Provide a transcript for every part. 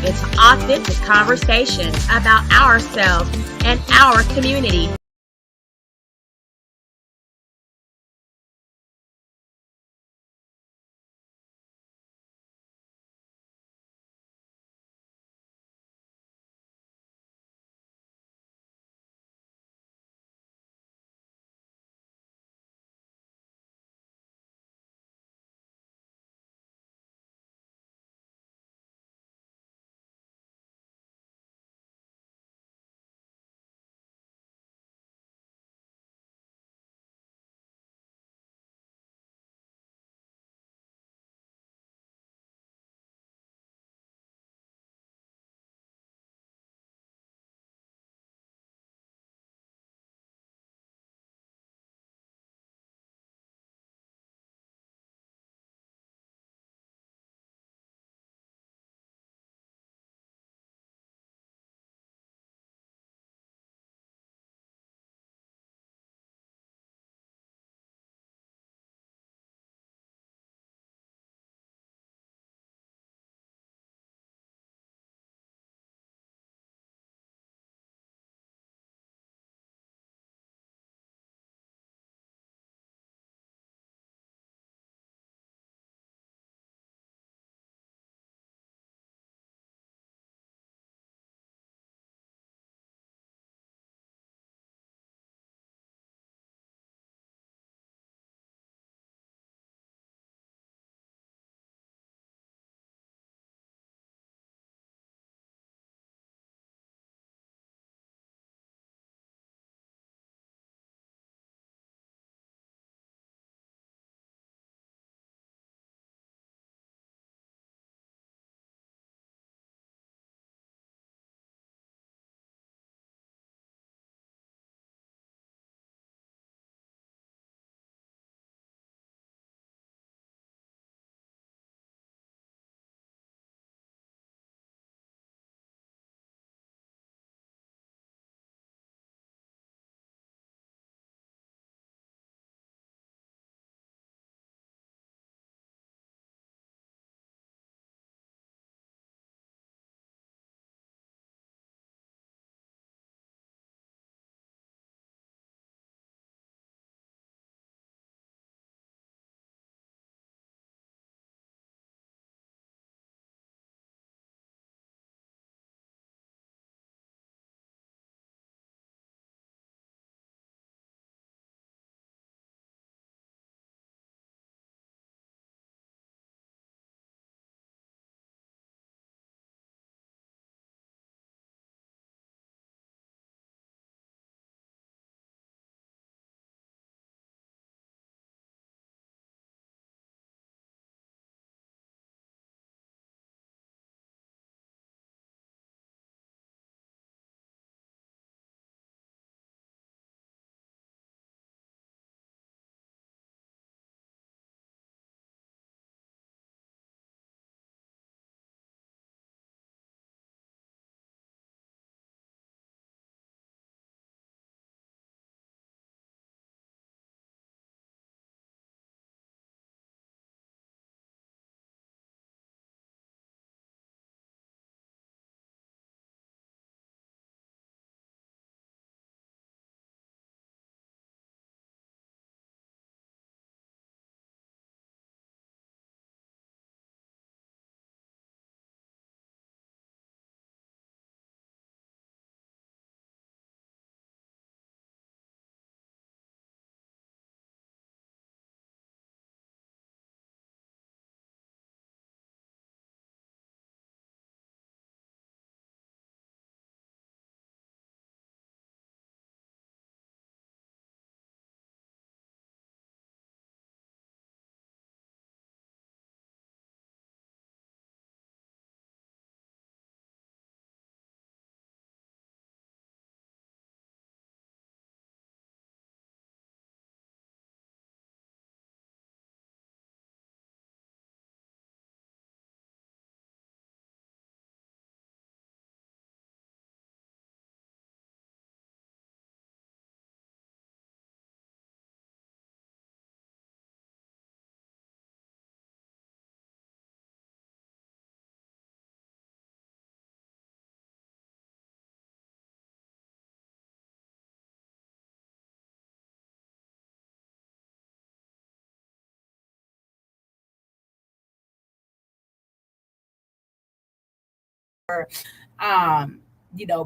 into authentic conversations about ourselves and our community. um,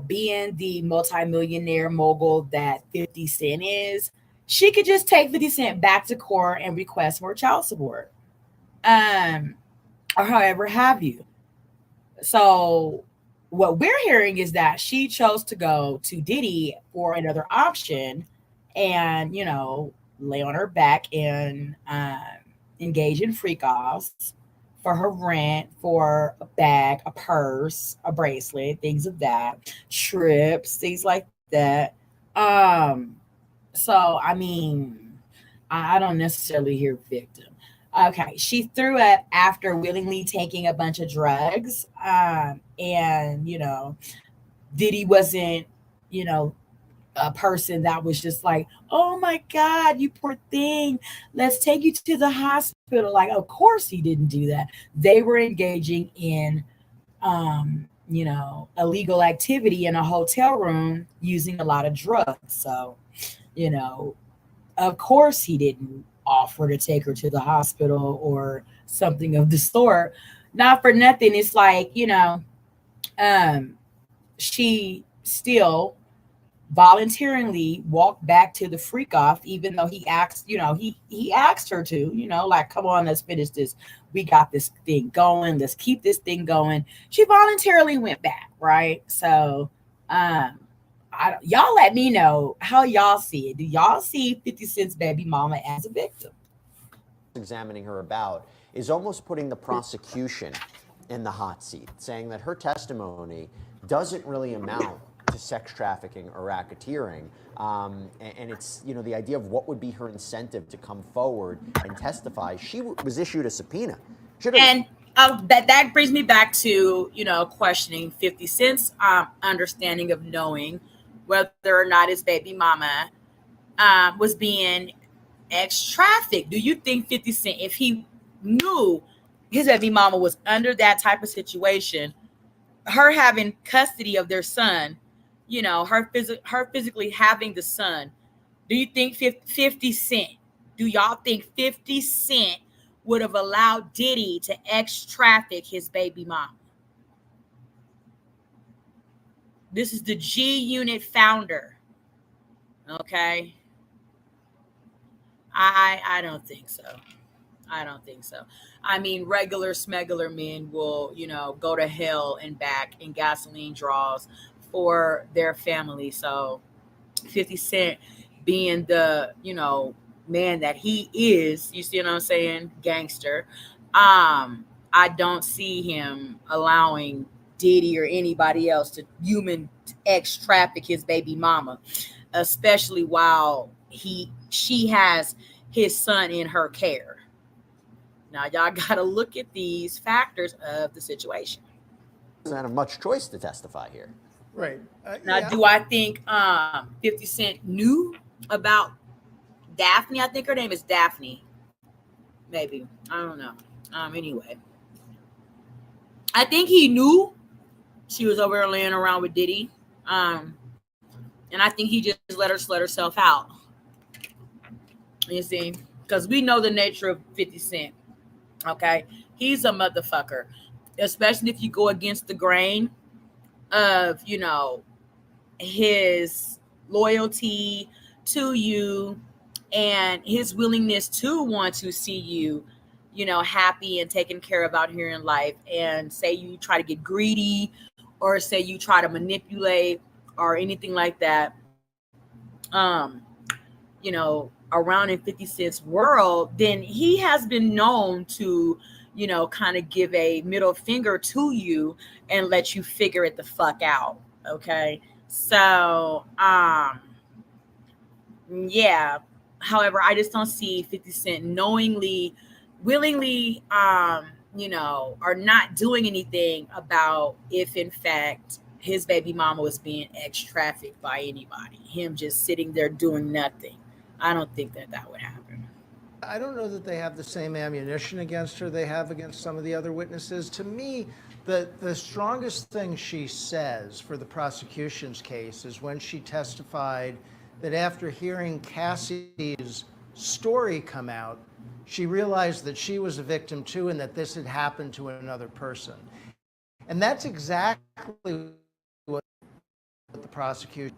being the multimillionaire mogul that 50 Cent is, she could just take 50 Cent back to court and request more child support. Um, or however have you. So what we're hearing is that she chose to go to Diddy for another option and, lay on her back and engage in freak offs for her rent, for a bag, a purse, a bracelet, things of that, trips, things like that. Um, so, I mean, I don't necessarily hear victim. Okay, she threw up after willingly taking a bunch of drugs. And, Diddy wasn't, you know, a person that was just like, oh my God, you poor thing. Let's take you to the hospital. Like, of course he didn't do that. They were engaging in, illegal activity in a hotel room using a lot of drugs. So, you know, of course he didn't offer to take her to the hospital or something of the sort. Not for nothing. It's like, um, she still voluntarily walked back to the freak off, even though he asked, he asked her to, like, come on, let's finish this. We got this thing going. Let's keep this thing going. She voluntarily went back, right? So, y'all let me know how y'all see it. Do y'all see 50 Cent's baby mama as a victim? Examining her about is almost putting the prosecution in the hot seat, saying that her testimony doesn't really amount to sex trafficking or racketeering. And it's, the idea of what would be her incentive to come forward and testify. She was issued a subpoena. And that brings me back to, questioning 50 Cent's understanding of knowing whether or not his baby mama was being ex-trafficked. Do you think 50 Cent, if he knew his baby mama was under that type of situation, her having custody of their son, her physically having the son, do you think 50 Cent, do y'all think 50 Cent would have allowed Diddy to ex-traffic his baby mama? This is the G Unit founder. Okay. I don't think so. I don't think so. I mean, regular smegular men will, go to hell and back in gasoline draws for their family. So 50 Cent being the, man that he is, you see what I'm saying? Gangster. I don't see him allowing Diddy or anybody else to human ex traffic his baby mama, especially while she has his son in her care. Now y'all gotta look at these factors of the situation. Doesn't have much choice to testify here. Right. Now, Yeah. do I think 50 Cent knew about Daphne? I think her name is Daphne. Maybe. I don't know. Anyway. I think he knew she was over there laying around with Diddy. And I think he just let her slut herself out. You see? Because we know the nature of 50 Cent. Okay? He's a motherfucker. Especially if you go against the grain of, his loyalty to you and his willingness to want to see you, happy and taken care of out here in life. And say you try to get greedy or say you try to manipulate or anything like that, around in 50 Cent's world, then he has been known to, kind of give a middle finger to you and let you figure it the fuck out. Okay. So, yeah. However, I just don't see 50 Cent knowingly, willingly, or not doing anything about if in fact his baby mama was being ex trafficked by anybody. Him just sitting there doing nothing. I don't think that would happen. I don't know that they have the same ammunition against her they have against some of the other witnesses. To me, the strongest thing she says for the prosecution's case is when she testified that after hearing Cassie's story come out, she realized that she was a victim too and that this had happened to another person. And that's exactly what the prosecution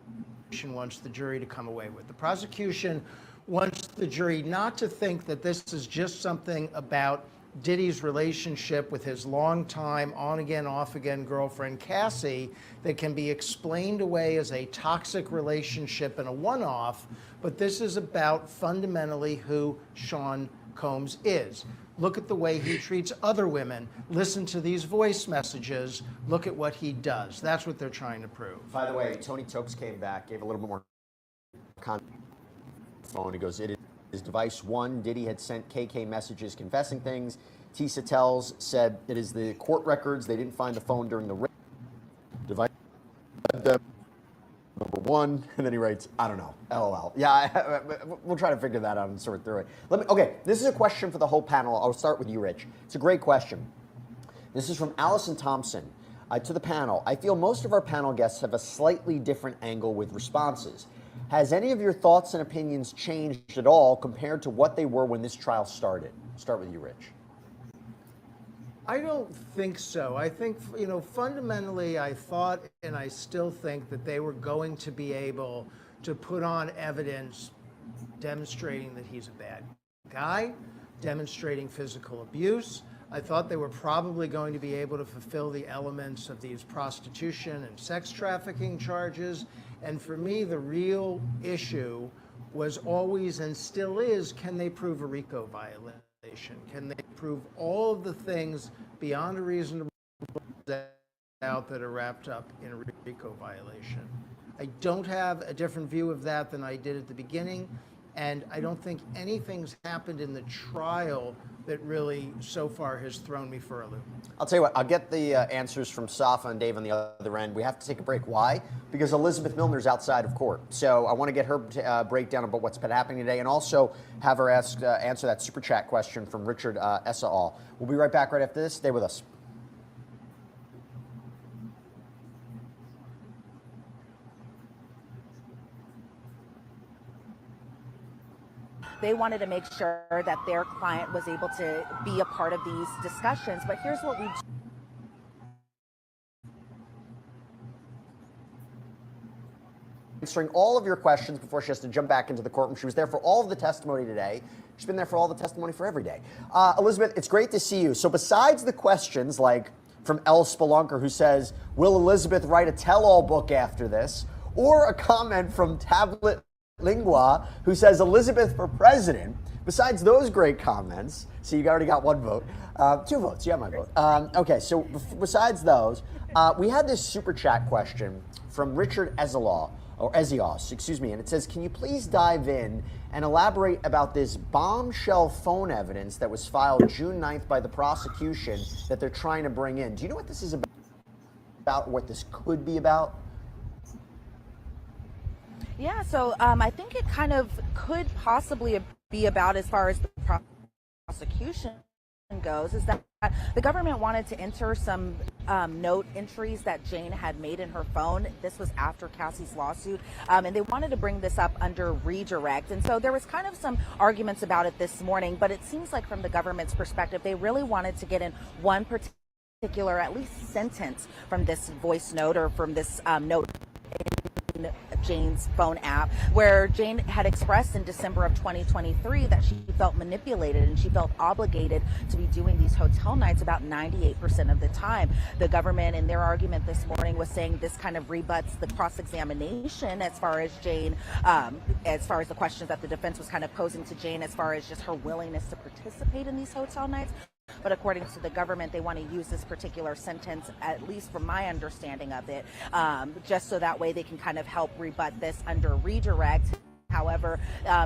wants the jury to come away with. The prosecution wants the jury not to think that this is just something about Diddy's relationship with his longtime on-again, off-again girlfriend, Cassie, that can be explained away as a toxic relationship and a one-off, but this is about fundamentally who Sean Combs is. Look at the way he treats other women. Listen to these voice messages. Look at what he does. That's what they're trying to prove. By the way, Tony Tokes came back, gave a little bit more context. Phone. He goes, it is device one. Diddy had sent KK messages confessing things. Tisa Tells said it is the court records. They didn't find the phone during the raid. Device number one, and then he writes, I don't know, LOL. Yeah, we'll try to figure that out and sort through it. Okay, this is a question for the whole panel. I'll start with you, Rich. It's a great question. This is from Allison Thompson. To the panel, I feel most of our panel guests have a slightly different angle with responses. Has any of your thoughts and opinions changed at all compared to what they were when this trial started? Start with you, Rich. I don't think so. I think, fundamentally, I thought and I still think that they were going to be able to put on evidence demonstrating that he's a bad guy, demonstrating physical abuse. I thought they were probably going to be able to fulfill the elements of these prostitution and sex trafficking charges. And for me, the real issue was always and still is, can they prove a RICO violation? Can they prove all of the things beyond a reasonable doubt that are wrapped up in a RICO violation? I don't have a different view of that than I did at the beginning. And I don't think anything's happened in the trial that really so far has thrown me for a loop. I'll tell you what, I'll get the answers from Safa and Dave on the other end. We have to take a break. Why? Because Elizabeth Milner's outside of court. So I want to get her breakdown about what's been happening today and also have her answer that super chat question from Richard Essaal. We'll be right back right after this. Stay with us. They wanted to make sure that their client was able to be a part of these discussions. But here's what we do. Answering all of your questions before she has to jump back into the courtroom. She was there for all of the testimony today. She's been there for all the testimony for every day. Elizabeth, it's great to see you. So besides the questions like from El Spelunker, who says, will Elizabeth write a tell-all book after this? Or a comment from Tablet Lingua, who says Elizabeth for president. Besides those great comments, so you already got one vote, 2 votes, you have my vote. Okay, so besides those, we had this super chat question from Richard Ezios, excuse me, and it says, can you please dive in and elaborate about this bombshell phone evidence that was filed June 9th by the prosecution that they're trying to bring in? Do you know what this is about, what this could be about? Yeah, so I think it kind of could possibly be about, as far as the prosecution goes, is that the government wanted to enter some note entries that Jane had made in her phone. This was after Cassie's lawsuit, and they wanted to bring this up under redirect. And so there was kind of some arguments about it this morning, but it seems like from the government's perspective, they really wanted to get in one particular, at least, sentence from this voice note or from this note in Jane's phone app, where Jane had expressed in December of 2023 that she felt manipulated and she felt obligated to be doing these hotel nights about 98% of the time. The government, in their argument this morning, was saying this kind of rebuts the cross-examination as far as Jane, as far as the questions that the defense was kind of posing to Jane as far as just her willingness to participate in these hotel nights. But according to the government, they want to use this particular sentence, at least from my understanding of it, just so that way they can kind of help rebut this under redirect. However,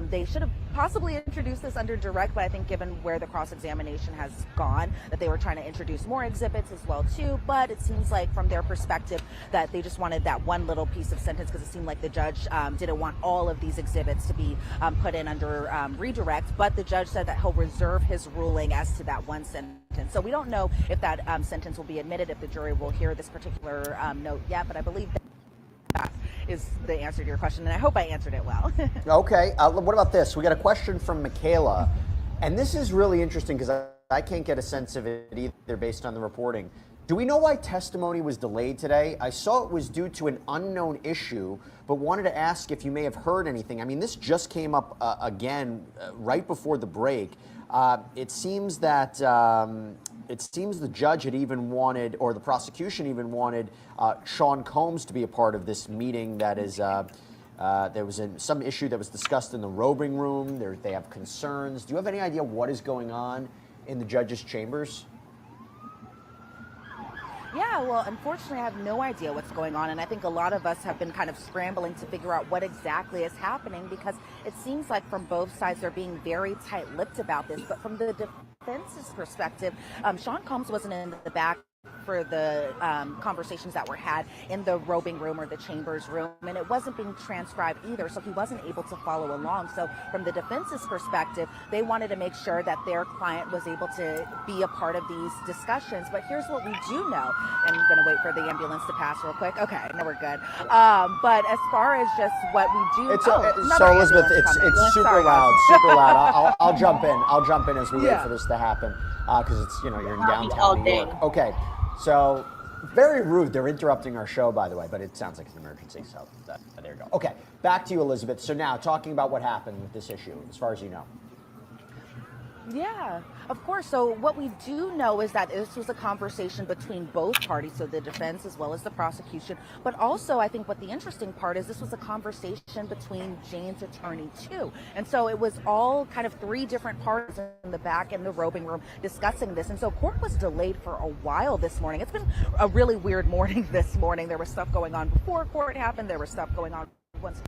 they should have possibly introduced this under direct, but I think given where the cross-examination has gone, that they were trying to introduce more exhibits as well too. But it seems like from their perspective that they just wanted that one little piece of sentence, because it seemed like the judge didn't want all of these exhibits to be put in under redirect. But the judge said that he'll reserve his ruling as to that one sentence. So we don't know if that sentence will be admitted, if the jury will hear this particular note yet, but I believe that is the answer to your question, and I hope I answered it well. Okay, what about this? We got a question from Michaela, and this is really interesting because I can't get a sense of it either based on the reporting. Do we know why testimony was delayed today? I saw it was due to an unknown issue, but wanted to ask if you may have heard anything. I mean, this just came up again right before the break. It seems that the judge had even wanted, or the prosecution even wanted, Sean Combs to be a part of this meeting. That is, there was some issue that was discussed in the robing room. They have concerns. Do you have any idea what is going on in the judge's chambers? Yeah, well, unfortunately, I have no idea what's going on. And I think a lot of us have been kind of scrambling to figure out what exactly is happening, because it seems like from both sides they're being very tight-lipped about this. But from the defense's perspective, Sean Combs wasn't in the back for the conversations that were had in the robing room or the chambers room, and it wasn't being transcribed either, so he wasn't able to follow along. So from the defense's perspective, they wanted to make sure that their client was able to be a part of these discussions. But here's what we do know, and I'm going to wait for the ambulance to pass real quick. Okay, no, we're good. But as far as just what we do, so Elizabeth, it's super loud, super loud. I'll jump in. I'll jump in as we wait for this to happen, because it's, you're in downtown New York. Okay. So, very rude. They're interrupting our show, by the way, but it sounds like it's an emergency, so there you go. Okay, back to you, Elizabeth. So now, talking about what happened with this issue, as far as you know. Yeah, of course. So what we do know is that this was a conversation between both parties, so the defense as well as the prosecution. But also, I think what the interesting part is, this was a conversation between Jane's attorney too. And so it was all kind of three different parties in the back in the robing room discussing this. And so court was delayed for a while this morning. It's been a really weird morning this morning. There was stuff going on before court happened. There was stuff going on once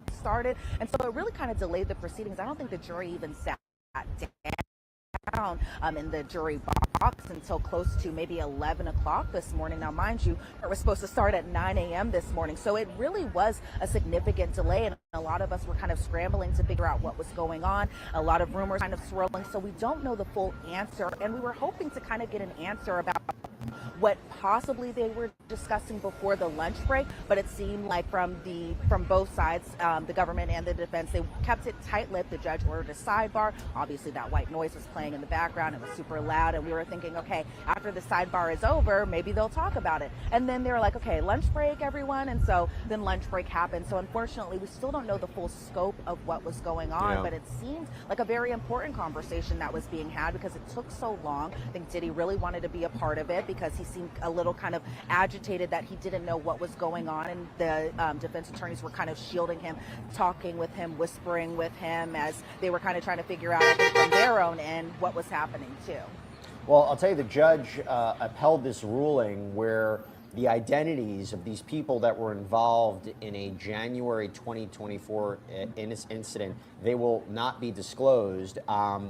it started. And so it really kind of delayed the proceedings. I don't think the jury even sat down in the jury box until close to maybe 11 o'clock this morning. Now, mind you, it was supposed to start at 9 a.m. this morning, so it really was a significant delay, and a lot of us were kind of scrambling to figure out what was going on. A lot of rumors kind of swirling, so we don't know the full answer, and we were hoping to kind of get an answer about what possibly they were discussing before the lunch break, but it seemed like from both sides, the government and the defense, they kept it tight-lipped. The judge ordered a sidebar. Obviously, that white noise was playing in the background. It was super loud, and we were thinking, okay, after the sidebar is over, maybe they'll talk about it. And then they were like, okay, lunch break, everyone. And so then lunch break happened. So unfortunately, we still don't know the full scope of what was going on, but it seemed like a very important conversation that was being had because it took so long. I think Diddy really wanted to be a part of it because he seemed a little kind of agitated that he didn't know what was going on, and the defense attorneys were kind of shielding him, talking with him, whispering with him as they were kind of trying to figure out from their own end what was happening too. Well, I'll tell you, the judge upheld this ruling where the identities of these people that were involved in a January 2024 incident, they will not be disclosed.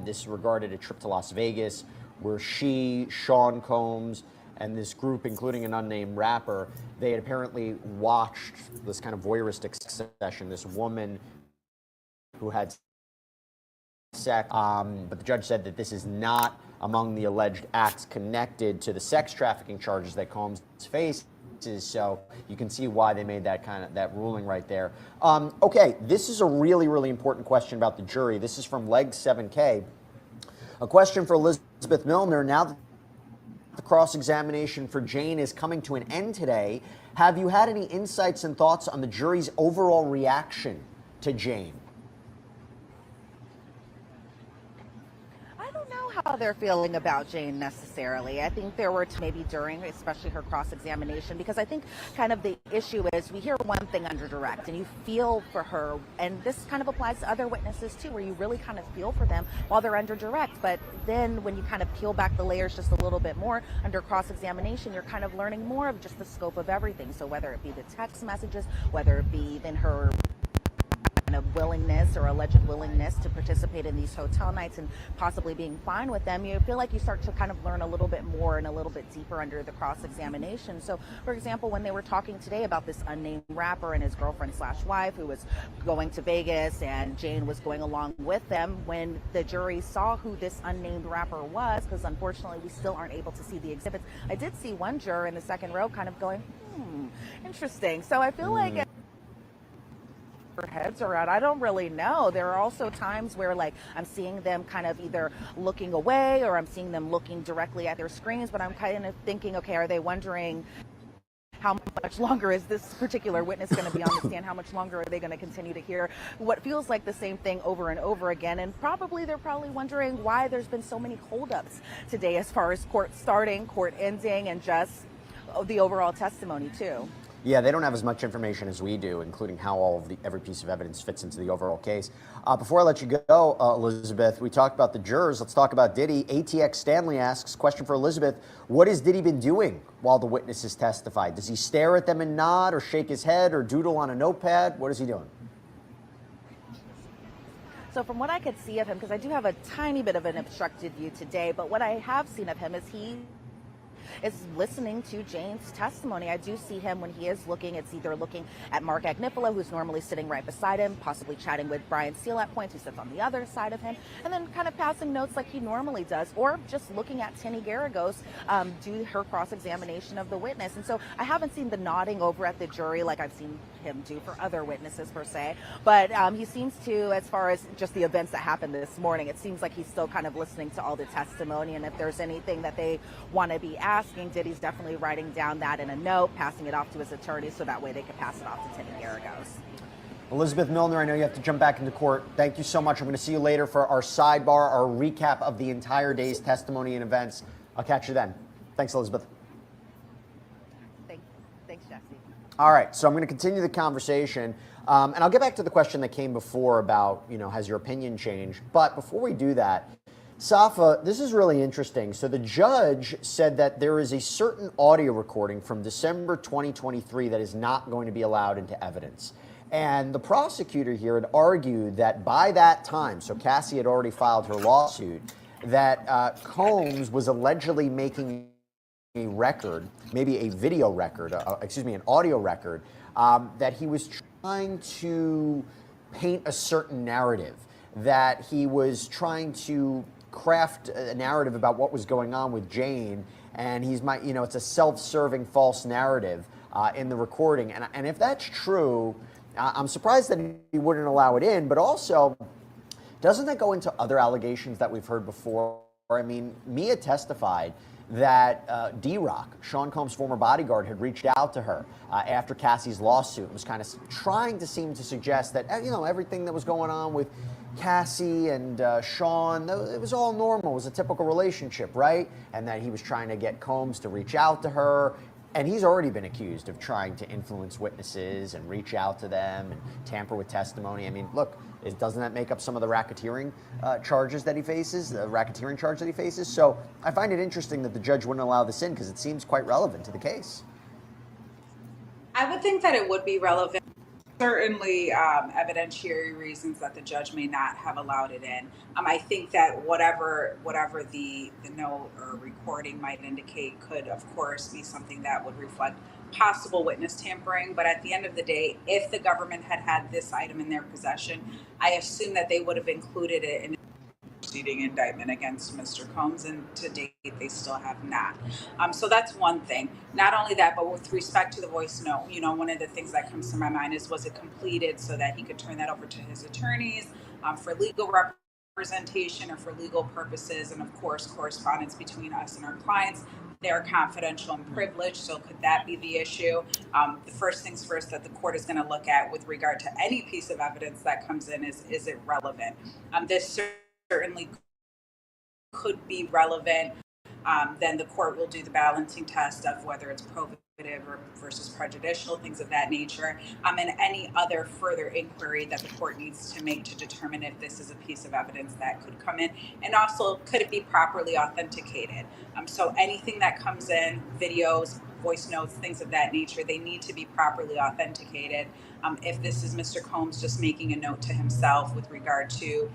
This regarded a trip to Las Vegas where Sean Combs, and this group, including an unnamed rapper, they had apparently watched this kind of voyeuristic session, this woman who had sex, but the judge said that this is not among the alleged acts connected to the sex trafficking charges that Combs faces. So you can see why they made that ruling right there. Okay, this is a really, really important question about the jury. This is from Leg 7K. A question for Elizabeth Milner. Now that the cross-examination for Jane is coming to an end today, have you had any insights and thoughts on the jury's overall reaction to Jane? How they're feeling about Jane necessarily. I think there were maybe during, especially her cross-examination, because I think kind of the issue is we hear one thing under direct and you feel for her, and this kind of applies to other witnesses too, where you really kind of feel for them while they're under direct, but then when you kind of peel back the layers just a little bit more under cross-examination, you're kind of learning more of just the scope of everything. So whether it be the text messages, whether it be then her of willingness or alleged willingness to participate in these hotel nights and possibly being fine with them, you feel like you start to kind of learn a little bit more and a little bit deeper under the cross-examination. So, for example, when they were talking today about this unnamed rapper and his girlfriend/wife who was going to Vegas and Jane was going along with them, when the jury saw who this unnamed rapper was, because unfortunately we still aren't able to see the exhibits, I did see one juror in the second row kind of going, interesting. So I feel like their heads around. I don't really know. There are also times where, like, I'm seeing them kind of either looking away or I'm seeing them looking directly at their screens, but I'm kind of thinking, okay, are they wondering how much longer is this particular witness going to be on the stand? How much longer are they going to continue to hear what feels like the same thing over and over again? And they're probably wondering why there's been so many holdups today as far as court starting, court ending, and just the overall testimony too. Yeah, they don't have as much information as we do, including how every piece of evidence fits into the overall case. Before I let you go, Elizabeth, we talked about the jurors. Let's talk about Diddy. ATX Stanley asks, question for Elizabeth, what has Diddy been doing while the witnesses testified? Does he stare at them and nod or shake his head or doodle on a notepad? What is he doing? So from what I could see of him, because I do have a tiny bit of an obstructed view today, but what I have seen of him is he is listening to Jane's testimony. I do see him when he is looking, it's either looking at Mark Agnifilo, who's normally sitting right beside him, possibly chatting with Brian Steele at points, who sits on the other side of him, and then kind of passing notes like he normally does, or just looking at Tinny Garagos do her cross-examination of the witness. And so I haven't seen the nodding over at the jury like I've seen him do for other witnesses per se, but he seems to, as far as just the events that happened this morning, it seems like he's still kind of listening to all the testimony, and if there's anything that they want to be asking, Diddy's definitely writing down that in a note, passing it off to his attorney so that way they can pass it off to Tinny Garagos. Elizabeth Milner, I know you have to jump back into court. Thank you so much. I'm going to see you later for our sidebar, our recap of the entire day's testimony and events. I'll catch you then. Thanks, Elizabeth. Thanks, Jesse. All right, so I'm going to continue the conversation, and I'll get back to the question that came before about, has your opinion changed? But before we do that, Safa, this is really interesting. So the judge said that there is a certain audio recording from December 2023 that is not going to be allowed into evidence. And the prosecutor here had argued that by that time, so Cassie had already filed her lawsuit, that Combs was allegedly making a record, maybe a video record, an audio record, that he was trying to paint a certain narrative, that he was trying to craft a narrative about what was going on with Jane, and it's a self-serving false narrative in the recording. And if that's true, I'm surprised that he wouldn't allow it in, but also, doesn't that go into other allegations that we've heard before? I mean, Mia testified that D-Rock, Sean Combs' former bodyguard, had reached out to her after Cassie's lawsuit and was kind of trying to seem to suggest that, everything that was going on with Cassie and Sean, it was all normal. It was a typical relationship, right? And that he was trying to get Combs to reach out to her. And he's already been accused of trying to influence witnesses and reach out to them and tamper with testimony. I mean, look, doesn't that make up some of the racketeering charges that he faces, the racketeering charge that he faces? So I find it interesting that the judge wouldn't allow this in because it seems quite relevant to the case. I would think that it would be relevant. Certainly evidentiary reasons that the judge may not have allowed it in. I think that whatever the note or recording might indicate could, of course, be something that would reflect possible witness tampering. But at the end of the day, if the government had this item in their possession, I assume that they would have included it in proceeding indictment against Mr. Combs, and to date they still have not. So that's one thing. Not only that, but with respect to the voice note, one of the things that comes to my mind is, was it completed so that he could turn that over to his attorneys for legal representation or for legal purposes? And of course, correspondence between us and our clients, they're confidential and privileged. So could that be the issue? The first things first that the court is going to look at with regard to any piece of evidence that comes in is it relevant? This certainly could be relevant. Then the court will do the balancing test of whether it's probative or versus prejudicial, things of that nature, and any other further inquiry that the court needs to make to determine if this is a piece of evidence that could come in, and also could it be properly authenticated. So anything that comes in, videos, voice notes, things of that nature, they need to be properly authenticated. If this is Mr. Combs just making a note to himself with regard to,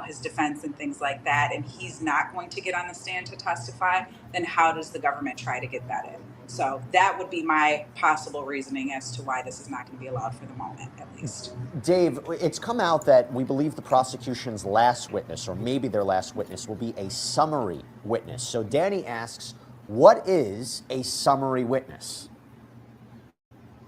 his defense and things like that, and he's not going to get on the stand to testify, then how does the government try to get that in? So that would be my possible reasoning as to why this is not going to be allowed for the moment, at least. Dave, it's come out that we believe the prosecution's last witness, or maybe their last witness, will be a summary witness. So Danny asks, what is a summary witness?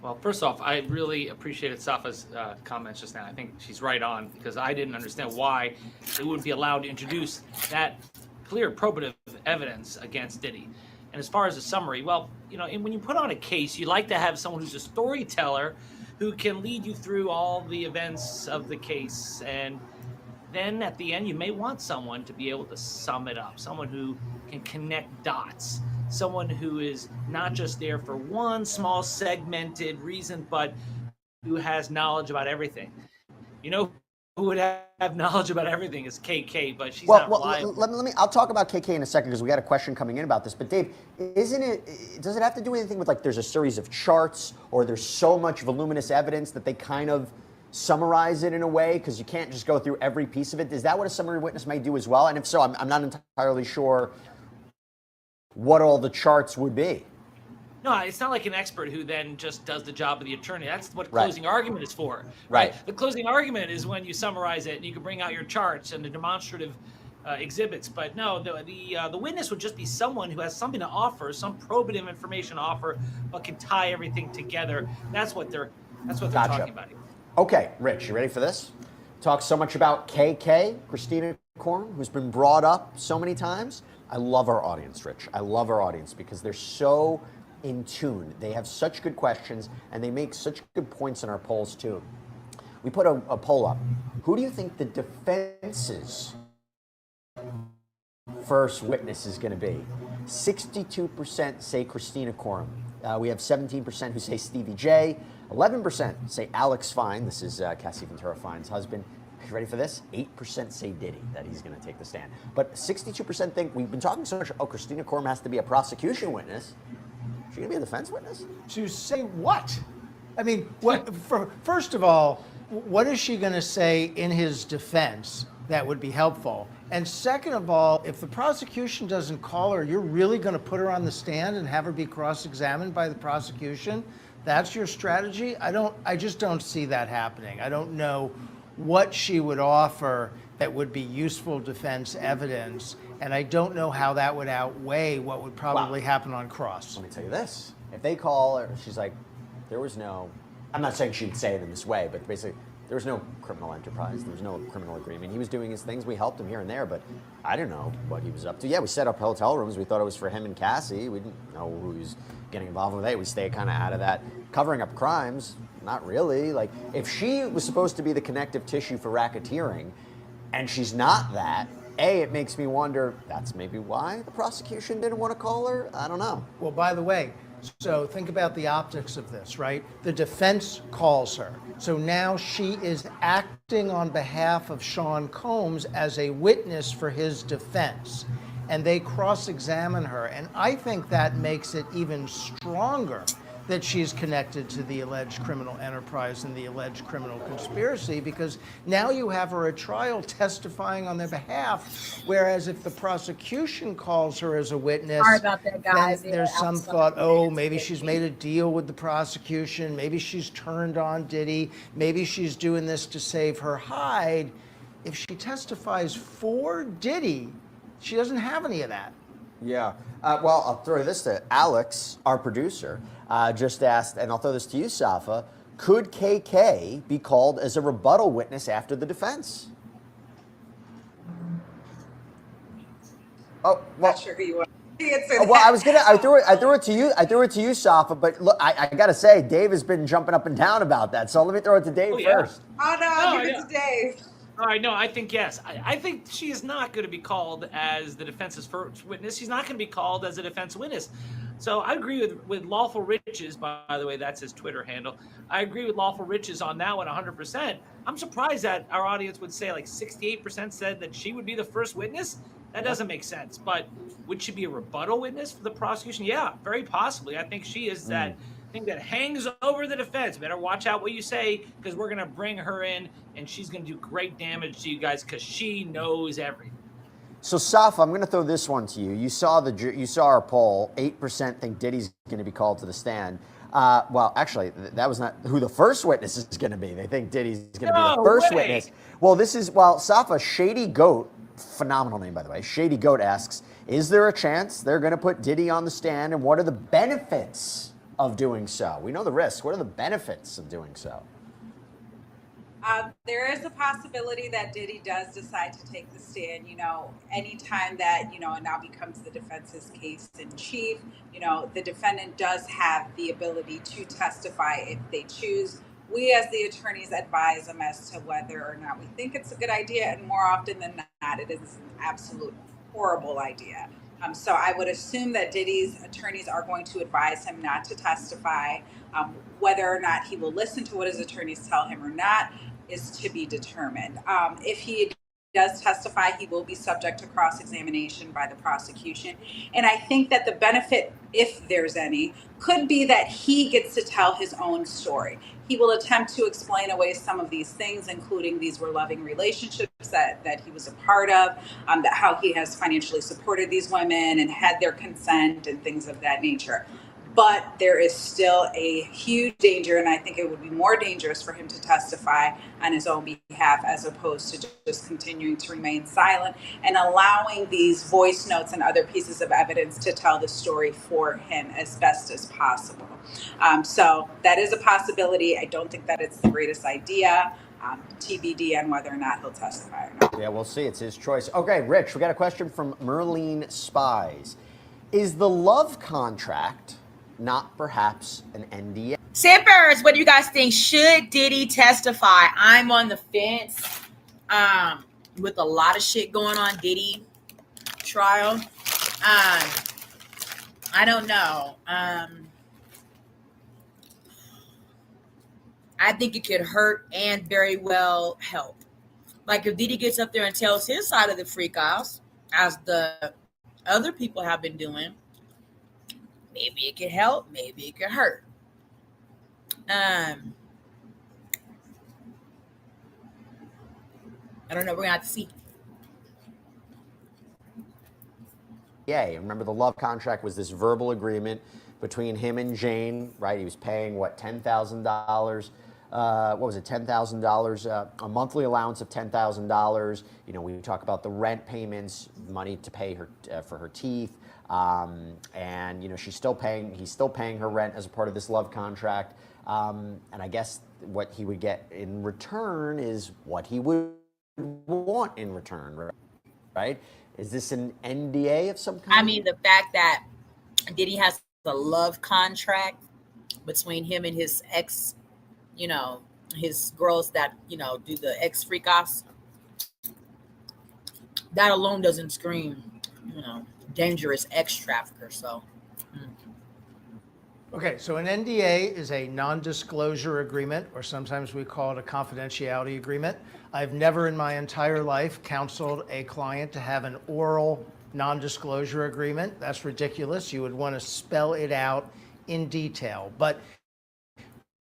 Well, first off, I really appreciated Safa's comments just now. I think she's right on, because I didn't understand why they wouldn't be allowed to introduce that clear probative evidence against Diddy. And as far as a summary, well, and when you put on a case, you like to have someone who's a storyteller who can lead you through all the events of the case. And then at the end, you may want someone to be able to sum it up, someone who can connect dots, someone who is not just there for one small segmented reason, but who has knowledge about everything. Who would have knowledge about everything is KK, but she's not reliable. Let me. I'll talk about KK in a second, because we got a question coming in about this. But Dave, does it have to do anything with, like, there's a series of charts, or there's so much voluminous evidence that they kind of summarize it in a way, because you can't just go through every piece of it? Is that what a summary witness may do as well? And if so, I'm not entirely sure what all the charts would be. No, it's not like an expert who then just does the job of the attorney. That's what closing argument is for. Right. The closing argument is when you summarize it and you can bring out your charts and the demonstrative exhibits. But no, the witness would just be someone who has something to offer, some probative information to offer, but can tie everything together. That's what they're talking about here. Okay, Rich, you ready for this? Talk so much about KK, Christina Korn, who's been brought up so many times. I love our audience, Rich. I love our audience because they're so in tune. They have such good questions, and they make such good points in our polls, too. We put a poll up. Who do you think the defense's first witness is going to be? 62% say Christina Coram. We have 17% who say Stevie J. 11% say Alex Fine. This is Cassie Ventura Fine's husband. You ready for this? 8% say Diddy, that he's going to take the stand. But 62% think, we've been talking so much, Christina Coram has to be a prosecution witness. Is she going to be a defense witness? To say what? I mean, first of all, what is she going to say in his defense that would be helpful? And second of all, if the prosecution doesn't call her, you're really going to put her on the stand and have her be cross-examined by the prosecution? That's your strategy? I just don't see that happening. I don't know what she would offer that would be useful defense evidence, and I don't know how that would outweigh what would probably happen on cross. Let me tell you this. If they call her, she's like, there was no, I'm not saying she would say it in this way, but basically, there was no criminal enterprise. There was no criminal agreement. He was doing his things. We helped him here and there, but I didn't know what he was up to. Yeah, we set up hotel rooms. We thought it was for him and Cassie. We didn't know who he was getting involved with. We stay kind of out of that. Covering up crimes, not really. Like, if she was supposed to be the connective tissue for racketeering, and she's not that, it makes me wonder, that's maybe why the prosecution didn't want to call her? I don't know. Well, by the way, so think about the optics of this, right? The defense calls her. So now she is acting on behalf of Sean Combs as a witness for his defense. And they cross-examine her. And I think that makes it even stronger that she's connected to the alleged criminal enterprise and the alleged criminal conspiracy, because now you have her at trial testifying on their behalf, whereas if the prosecution calls her as a witness, Sorry about that, guys. then there's some thought, maybe she's made a deal with the prosecution, maybe she's turned on Diddy, maybe she's doing this to save her hide. If she testifies for Diddy, she doesn't have any of that. Yeah. Well, I'll throw this to Alex, our producer, just asked, and I'll throw this to you, Safa, could KK be called as a rebuttal witness after the defense? Oh, well. Not sure who you want to answer Well, I threw it to you, Safa, but look, I got to say, Dave has been jumping up and down about that, so let me throw it to Dave first. Oh, no, give it to Dave. All right, no, I think yes. I think she is not going to be called as the defense's first witness. She's not going to be called as a defense witness. So I agree with Lawful Riches, by the way, that's his Twitter handle. I agree with Lawful Riches on that one 100%. I'm surprised that our audience would say like 68% said that she would be the first witness. That doesn't make sense. But would she be a rebuttal witness for the prosecution? Yeah, very possibly. I think she is that thing that hangs over the defense. Better watch out what you say, because we're going to bring her in, and she's going to do great damage to you guys because she knows everything. So, Safa, I'm going to throw this one to you. You saw our poll. 8% think Diddy's going to be called to the stand. Well, actually, that was not who the first witness is going to be. They think Diddy's going to be the first witness. Well, Safa, Shady Goat, phenomenal name, by the way. Shady Goat asks, is there a chance they're going to put Diddy on the stand, and what are the benefits of doing so? We know the risks. What are the benefits of doing so? There is a possibility that Diddy does decide to take the stand. Anytime that, it now becomes the defense's case in chief, the defendant does have the ability to testify if they choose. We, as the attorneys, advise them as to whether or not we think it's a good idea. And more often than not, it is an absolute horrible idea. So I would assume that Diddy's attorneys are going to advise him not to testify. Whether or not he will listen to what his attorneys tell him or not is to be determined. If he does testify, he will be subject to cross-examination by the prosecution. And I think that the benefit, if there's any, could be that he gets to tell his own story. He will attempt to explain away some of these things, including these were loving relationships that he was a part of, that how he has financially supported these women and had their consent and things of that nature. But there is still a huge danger, and I think it would be more dangerous for him to testify on his own behalf as opposed to just continuing to remain silent and allowing these voice notes and other pieces of evidence to tell the story for him as best as possible. So that is a possibility. I don't think that it's the greatest idea. TBD on whether or not he'll testify or not. Yeah, we'll see. It's his choice. Okay, Rich, we got a question from Merlene Spies. Is the love contract not perhaps an NDA? Sippers, what do you guys think? Should Diddy testify? I'm on the fence. With a lot of shit going on, Diddy trial. I don't know. I think it could hurt and very well help. Like if Diddy gets up there and tells his side of the freak offs, as the other people have been doing, maybe it could help, maybe it could hurt. I don't know. We're gonna have to see. Yeah, remember the love contract was this verbal agreement between him and Jane, right? He was paying $10,000. What was it? $10,000, a monthly allowance of $10,000. We talk about the rent payments, money to pay her for her teeth. And he's still paying her rent as a part of this love contract. And I guess what he would get in return is what he would want in return, right? Is this an NDA of some kind? I mean, the fact that Diddy has a love contract between him and his ex, his girls that, do the ex freak offs, that alone doesn't scream, dangerous ex trafficker. So. Okay, so an NDA is a non-disclosure agreement, or sometimes we call it a confidentiality agreement. I've never in my entire life counseled a client to have an oral non-disclosure agreement. That's ridiculous. You would want to spell it out in detail. But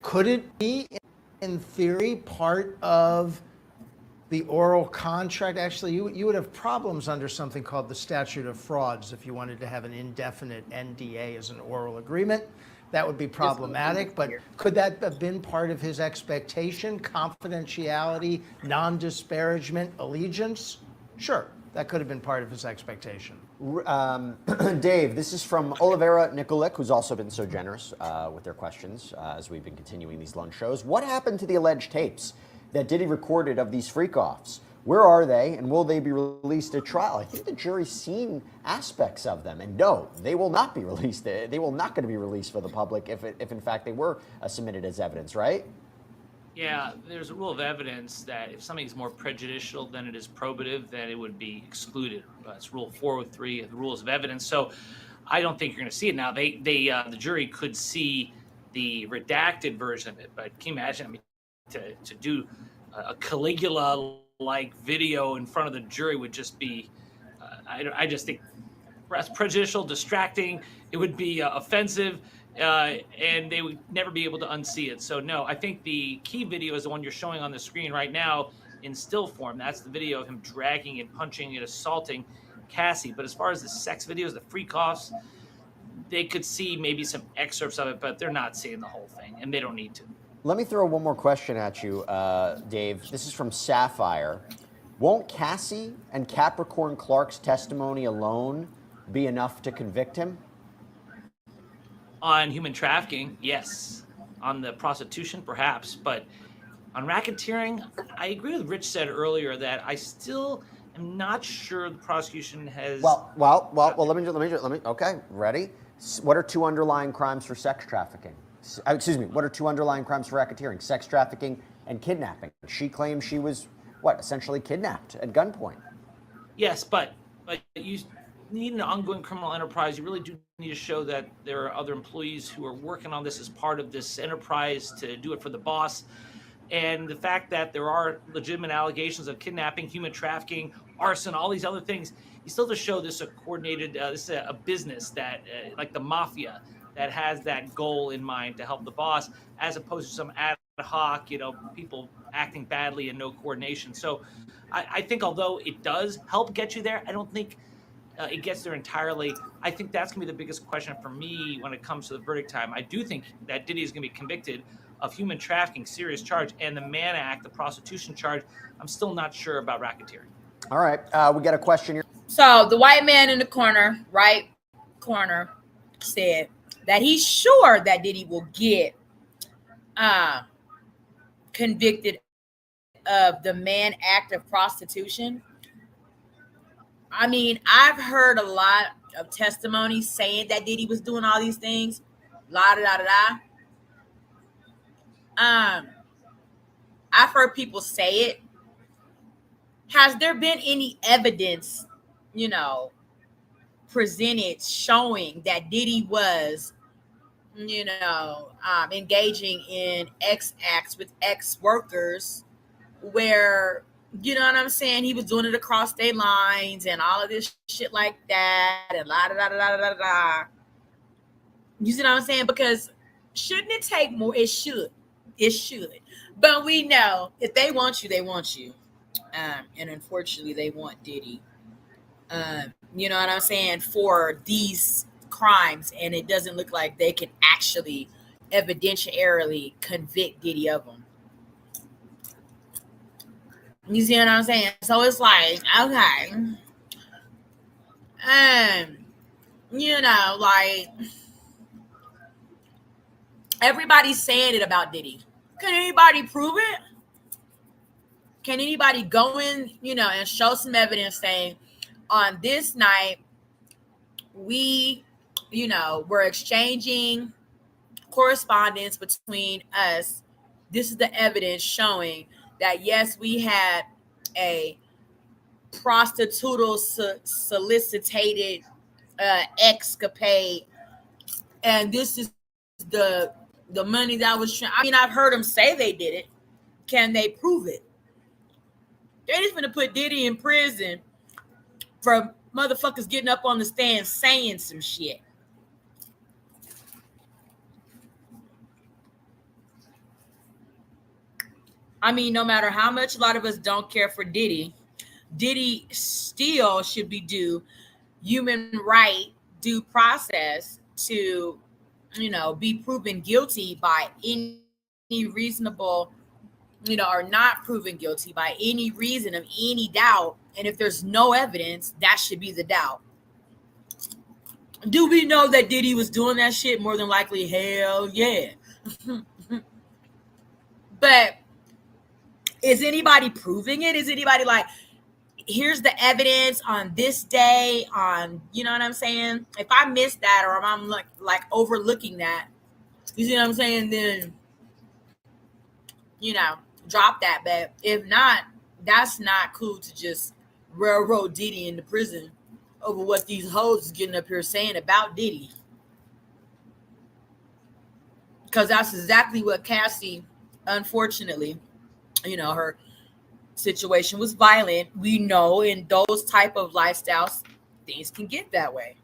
could it be, in theory, part of the oral contract? Actually, you would have problems under something called the statute of frauds if you wanted to have an indefinite NDA as an oral agreement. That would be problematic, but could that have been part of his expectation? Confidentiality, non-disparagement, allegiance? Sure, that could have been part of his expectation. Dave, this is from Olivera Nikolic, who's also been so generous with their questions as we've been continuing these lunch shows. What happened to the alleged tapes that Diddy recorded of these freak-offs? Where are they, and will they be released at trial? I think the jury's seen aspects of them, and no, they will not be released. They will not going to be released for the public if in fact they were submitted as evidence, right? Yeah, there's a rule of evidence that if something's more prejudicial than it is probative, then it would be excluded. It's Rule 403 of the Rules of Evidence. So I don't think you're going to see it now. The jury could see the redacted version of it, but can you imagine? To do a Caligula-like video in front of the jury would just be, I just think, that's prejudicial, distracting. It would be offensive, and they would never be able to unsee it. So no, I think the key video is the one you're showing on the screen right now in still form. That's the video of him dragging and punching and assaulting Cassie. But as far as the sex videos, the freak-offs, they could see maybe some excerpts of it, but they're not seeing the whole thing, and they don't need to. Let me throw one more question at you, Dave. This is from Sapphire. Won't Cassie and Capricorn Clark's testimony alone be enough to convict him? On human trafficking, yes. On the prostitution, perhaps. But on racketeering, I agree with Rich said earlier that I still am not sure the prosecution has. Well. Let me. Okay, ready? What are two underlying crimes for sex trafficking? Excuse me. What are two underlying crimes for racketeering? Sex trafficking and kidnapping. She claims she was essentially kidnapped at gunpoint. Yes, but you need an ongoing criminal enterprise. You really do need to show that there are other employees who are working on this as part of this enterprise to do it for the boss. And the fact that there are legitimate allegations of kidnapping, human trafficking, arson, all these other things, you still have to show this a coordinated, this is a business that, like the mafia, that has that goal in mind to help the boss, as opposed to some ad hoc, people acting badly and no coordination. So I think although it does help get you there, I don't think it gets there entirely. I think that's going to be the biggest question for me when it comes to the verdict time. I do think that Diddy is going to be convicted of human trafficking, serious charge, and the Mann Act, the prostitution charge. I'm still not sure about racketeering. All right, we got a question here. So the white man in the corner, right corner, said that he's sure that Diddy will get convicted of the Mann Act of prostitution. I mean, I've heard a lot of testimonies saying that Diddy was doing all these things. La da da da da. I've heard people say it. Has there been any evidence, presented showing that Diddy was, engaging in X acts with ex workers where, you know what I'm saying, he was doing it across state lines and all of this shit like that and la da da da da da da. You see what I'm saying? Because shouldn't it take more? It should. But we know if they want you, they want you. And unfortunately, they want Diddy. You know what I'm saying? For these crimes, and it doesn't look like they can actually evidentiarily convict Diddy of them. You see what I'm saying? So it's like, okay. Like everybody's saying it about Diddy. Can anybody prove it? Can anybody go in, and show some evidence saying on this night we, were exchanging correspondence between us. This is the evidence showing that, yes, we had a prostitutal solicited escapade, and this is the money that was. I mean, I've heard them say they did it. Can they prove it? They're just gonna put Diddy in prison for motherfuckers getting up on the stand saying some shit. I mean, no matter how much a lot of us don't care for Diddy, Diddy still should be due human right due process to, be proven guilty by any reasonable, or not proven guilty by any reason of any doubt. And if there's no evidence, that should be the doubt. Do we know that Diddy was doing that shit? More than likely, hell yeah. But is anybody proving it? Is anybody like, here's the evidence on this day on, you know what I'm saying? If I miss that or if I'm like overlooking that, you see what I'm saying? Then, drop that. But if not, that's not cool to just railroad Diddy into prison over what these hoes is getting up here saying about Diddy. Because that's exactly what Cassie, unfortunately, her situation was violent. We know in those type of lifestyles, things can get that way.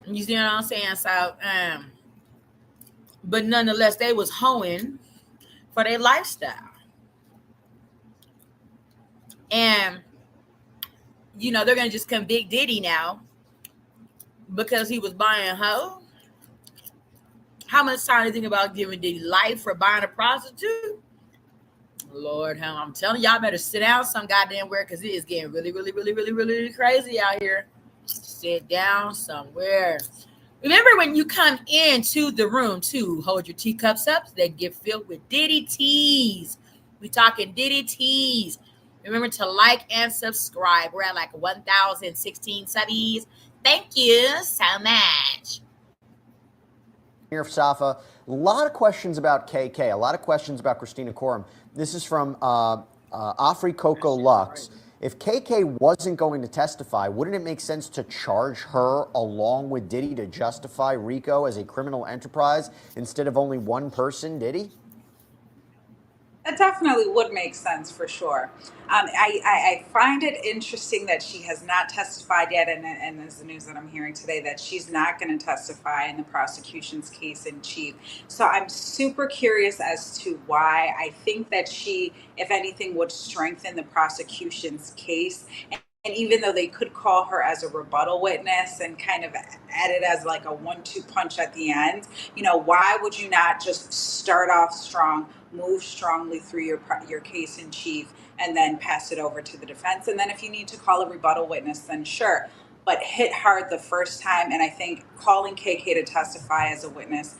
You see what I'm saying? So, but nonetheless, they was hoeing for their lifestyle. And, they're going to just convict Diddy now because he was buying hoe. How much time do you think about giving Diddy life for buying a prostitute? Lord, I'm telling y'all better sit down some goddamn where because it is getting really, really, really, really, really, really crazy out here. Sit down somewhere. Remember when you come into the room too, hold your teacups up. They get filled with Diddy teas. We talking Diddy teas. Remember to like and subscribe. We're at like 1,016 subbies. Thank you so much. Here, Safa, a lot of questions about KK, a lot of questions about Christina Coram. This is from Afri Coco Lux. If KK wasn't going to testify, wouldn't it make sense to charge her along with Diddy to justify RICO as a criminal enterprise instead of only one person, Diddy? That definitely would make sense for sure. I find it interesting that she has not testified yet, and there's the news that I'm hearing today that she's not going to testify in the prosecution's case in chief. So I'm super curious as to why. I think that she, if anything, would strengthen the prosecution's case. And even though they could call her as a rebuttal witness and kind of add it as like a 1-2 punch at the end, why would you not just start off strong, move strongly through your case in chief, and then pass it over to the defense? And then if you need to call a rebuttal witness, then sure, but hit hard the first time. And I think calling KK to testify as a witness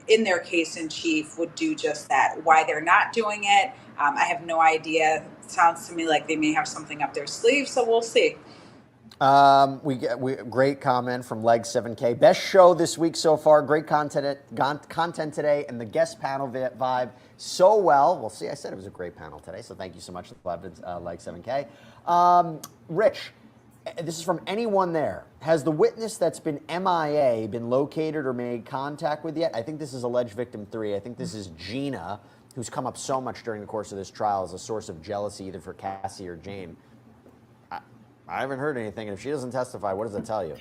in their case in chief would do just that. Why they're not doing it, I have no idea. It sounds to me like they may have something up their sleeve, so we'll see. Great comment from Leg 7K. Best show this week so far. Great content today, and the guest panel vibe so well. We'll see. I said it was a great panel today, so thank you so much, Leg 7K. Rich, this is from anyone there. Has the witness that's been MIA been located or made contact with yet? I think this is alleged victim 3. I think this is Gina, who's come up so much during the course of this trial as a source of jealousy either for Cassie or Jane. I haven't heard anything, and if she doesn't testify, what does it tell you?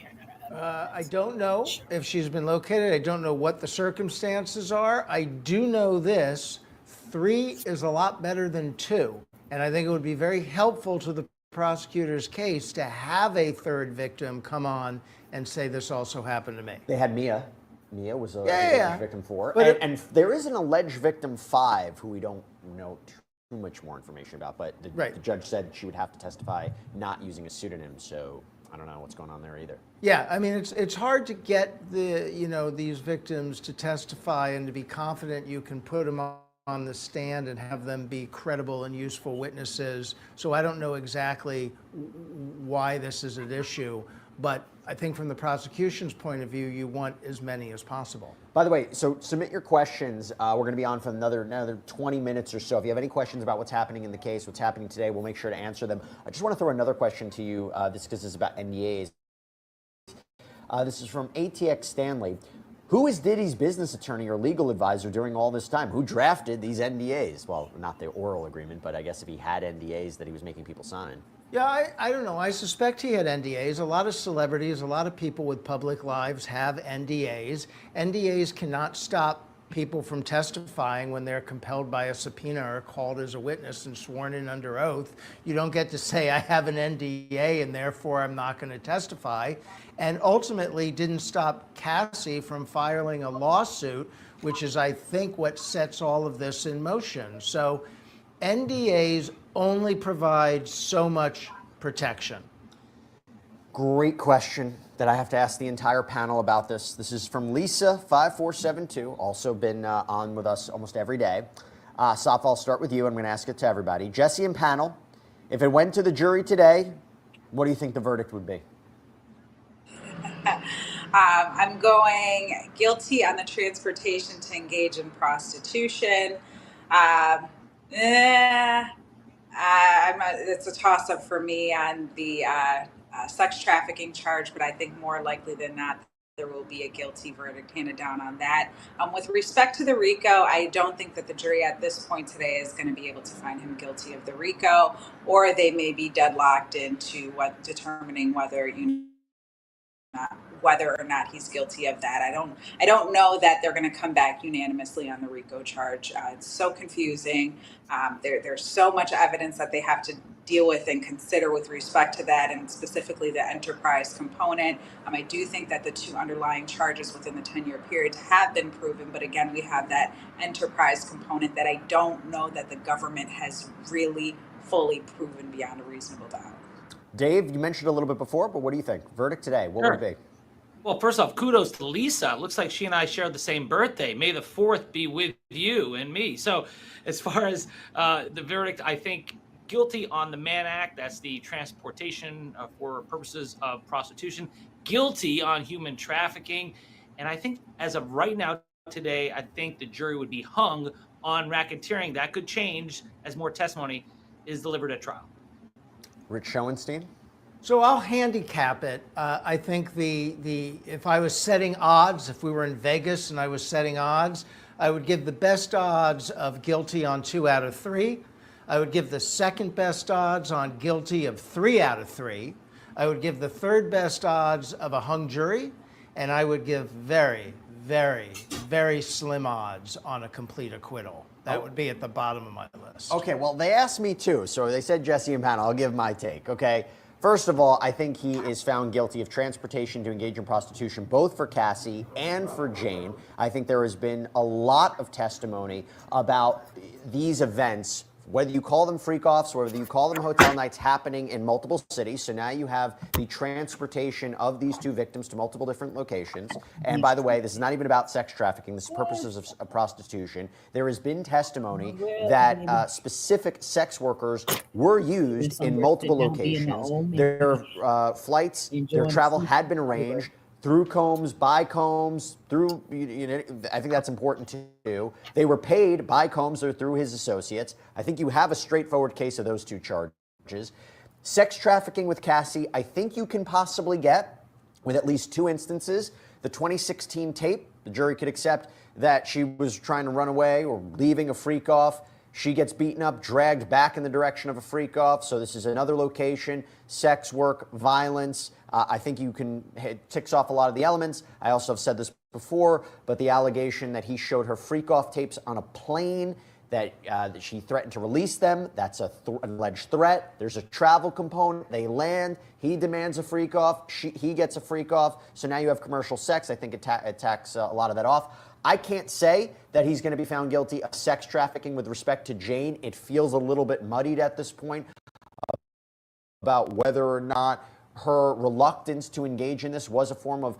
I don't know if she's been located. I don't know what the circumstances are. I do know this: 3 is a lot better than 2, and I think it would be very helpful to the prosecutor's case to have a third victim come on and say this also happened to me. They had Mia. Mia was a alleged victim 4, and there is an alleged victim 5 who we don't know too much more information about, but the judge said she would have to testify not using a pseudonym, so I don't know what's going on there either. Yeah, I mean, it's hard to get these victims to testify and to be confident you can put them on the stand and have them be credible and useful witnesses. So I don't know exactly why this is an issue, but I think from the prosecution's point of view, you want as many as possible. By the way, so submit your questions. We're going to be on for another 20 minutes or so. If you have any questions about what's happening in the case, what's happening today, we'll make sure to answer them. I just want to throw another question to you, this because it's about NDAs. This is from ATX Stanley. Who is Diddy's business attorney or legal advisor during all this time? Who drafted these NDAs? Well, not the oral agreement, but I guess if he had NDAs that he was making people sign. Yeah, I don't know. I suspect he had NDAs. A lot of celebrities, a lot of people with public lives have NDAs. NDAs cannot stop people from testifying when they're compelled by a subpoena or called as a witness and sworn in under oath. You don't get to say, I have an NDA and therefore I'm not going to testify. And ultimately didn't stop Cassie from filing a lawsuit, which is, I think, what sets all of this in motion. So NDAs only provide so much protection. Great question that I have to ask the entire panel about this. This is from Lisa5472, also been on with us almost every day. Saf, I'll start with you. I'm going to ask it to everybody. Jesse and panel, if it went to the jury today, what do you think the verdict would be? I'm going guilty on the transportation to engage in prostitution. It's a toss-up for me on the sex trafficking charge, but I think more likely than not, there will be a guilty verdict handed down on that. With respect to the RICO, I don't think that the jury at this point today is going to be able to find him guilty of the RICO, or they may be deadlocked into determining whether whether or not he's guilty of that. I don't know that they're going to come back unanimously on the RICO charge. It's so confusing. There's so much evidence that they have to deal with and consider with respect to that, and specifically the enterprise component. I do think that the two underlying charges within the 10-year period have been proven, but again, we have that enterprise component that I don't know that the government has really fully proven beyond a reasonable doubt. Dave, you mentioned a little bit before, but what do you think? Verdict today, what would it be? Well, first off, kudos to Lisa. It looks like she and I share the same birthday. May the 4th be with you and me. So as far as the verdict, I think guilty on the Mann Act, that's the transportation for purposes of prostitution, guilty on human trafficking. And I think as of right now today, I think the jury would be hung on racketeering. That could change as more testimony is delivered at trial. Rich Schoenstein? So I'll handicap it. I think if I was setting odds, if we were in Vegas and I was setting odds, I would give the best odds of guilty on 2 out of 3. I would give the second best odds on guilty of 3 out of 3. I would give the third best odds of a hung jury, and I would give very, very, very slim odds on a complete acquittal. That would be at the bottom of my list. Okay, well, they asked me too. So they said Jesse and Panel. I'll give my take, okay? First of all, I think he is found guilty of transportation to engage in prostitution, both for Cassie and for Jane. I think there has been a lot of testimony about these events, whether you call them freak-offs or whether you call them hotel nights, happening in multiple cities. So now you have the transportation of these two victims to multiple different locations. And by the way, this is not even about sex trafficking. This is purposes of prostitution. There has been testimony that specific sex workers were used in multiple locations. Their flights, their travel had been arranged through Combs, by Combs, through, I think that's important too. They were paid by Combs or through his associates. I think you have a straightforward case of those two charges. Sex trafficking with Cassie, I think you can possibly get with at least 2 instances. The 2016 tape, the jury could accept that she was trying to run away or leaving a freak off. She gets beaten up, dragged back in the direction of a freak off. So this is another location, sex work, violence. I think it ticks off a lot of the elements. I also have said this before, but the allegation that he showed her freak off tapes on a plane, that she threatened to release them, that's an alleged threat. There's a travel component. They land. He demands a freak off. He gets a freak off. So now you have commercial sex. I think it tacks a lot of that off. I can't say that he's going to be found guilty of sex trafficking with respect to Jane. It feels a little bit muddied at this point about whether or not her reluctance to engage in this was a form of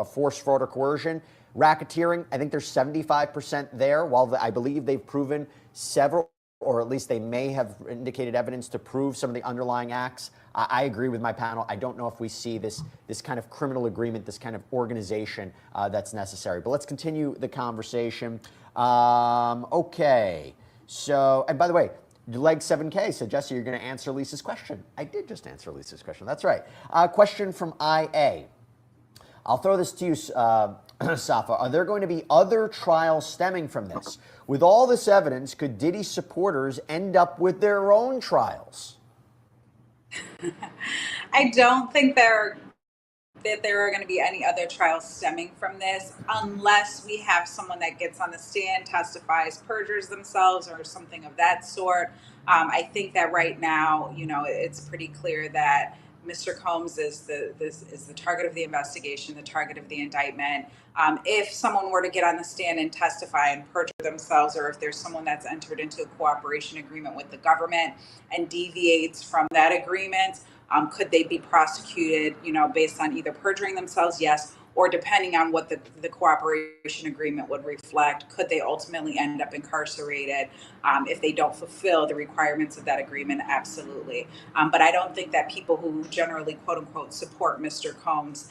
force, fraud, or coercion. Racketeering, I think there's 75% there, while I believe they've proven several, or at least they may have indicated evidence to prove some of the underlying acts. I agree with my panel. I don't know if we see this kind of criminal agreement, this kind of organization that's necessary. But let's continue the conversation. Okay. So, and by the way, Leg 7K said, Jesse, you're going to answer Lisa's question. I did just answer Lisa's question. That's right. Question from IA. I'll throw this to you, Safa. Are there going to be other trials stemming from this? With all this evidence, could Diddy supporters end up with their own trials? I don't think there are going to be any other trials stemming from this, unless we have someone that gets on the stand, testifies, perjures themselves, or something of that sort. I think that right now, it's pretty clear that Mr. Combs is the target of the investigation, the target of the indictment. If someone were to get on the stand and testify and perjure themselves, or if there's someone that's entered into a cooperation agreement with the government and deviates from that agreement, could they be prosecuted, based on either perjuring themselves? Yes. Or depending on what the cooperation agreement would reflect, could they ultimately end up incarcerated if they don't fulfill the requirements of that agreement? Absolutely. But I don't think that people who generally, quote unquote, support Mr. Combs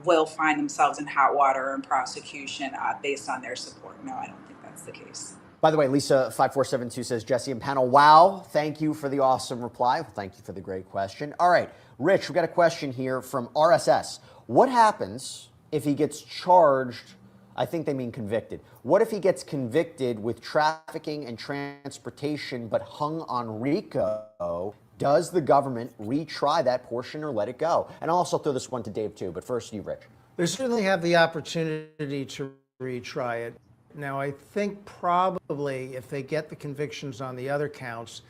will find themselves in hot water in prosecution based on their support. No, I don't think that's the case. By the way, Lisa5472 says, Jesse and panel, wow, thank you for the awesome reply. Thank you for the great question. All right, Rich, we've got a question here from RSS. What happens if he gets charged, I think they mean convicted. What if he gets convicted with trafficking and transportation but hung on RICO Does the government retry that portion or let it go? And I'll also throw this one to Dave too, but first you, Rich. They certainly have the opportunity to retry it. Now, I think probably if they get the convictions on the other counts,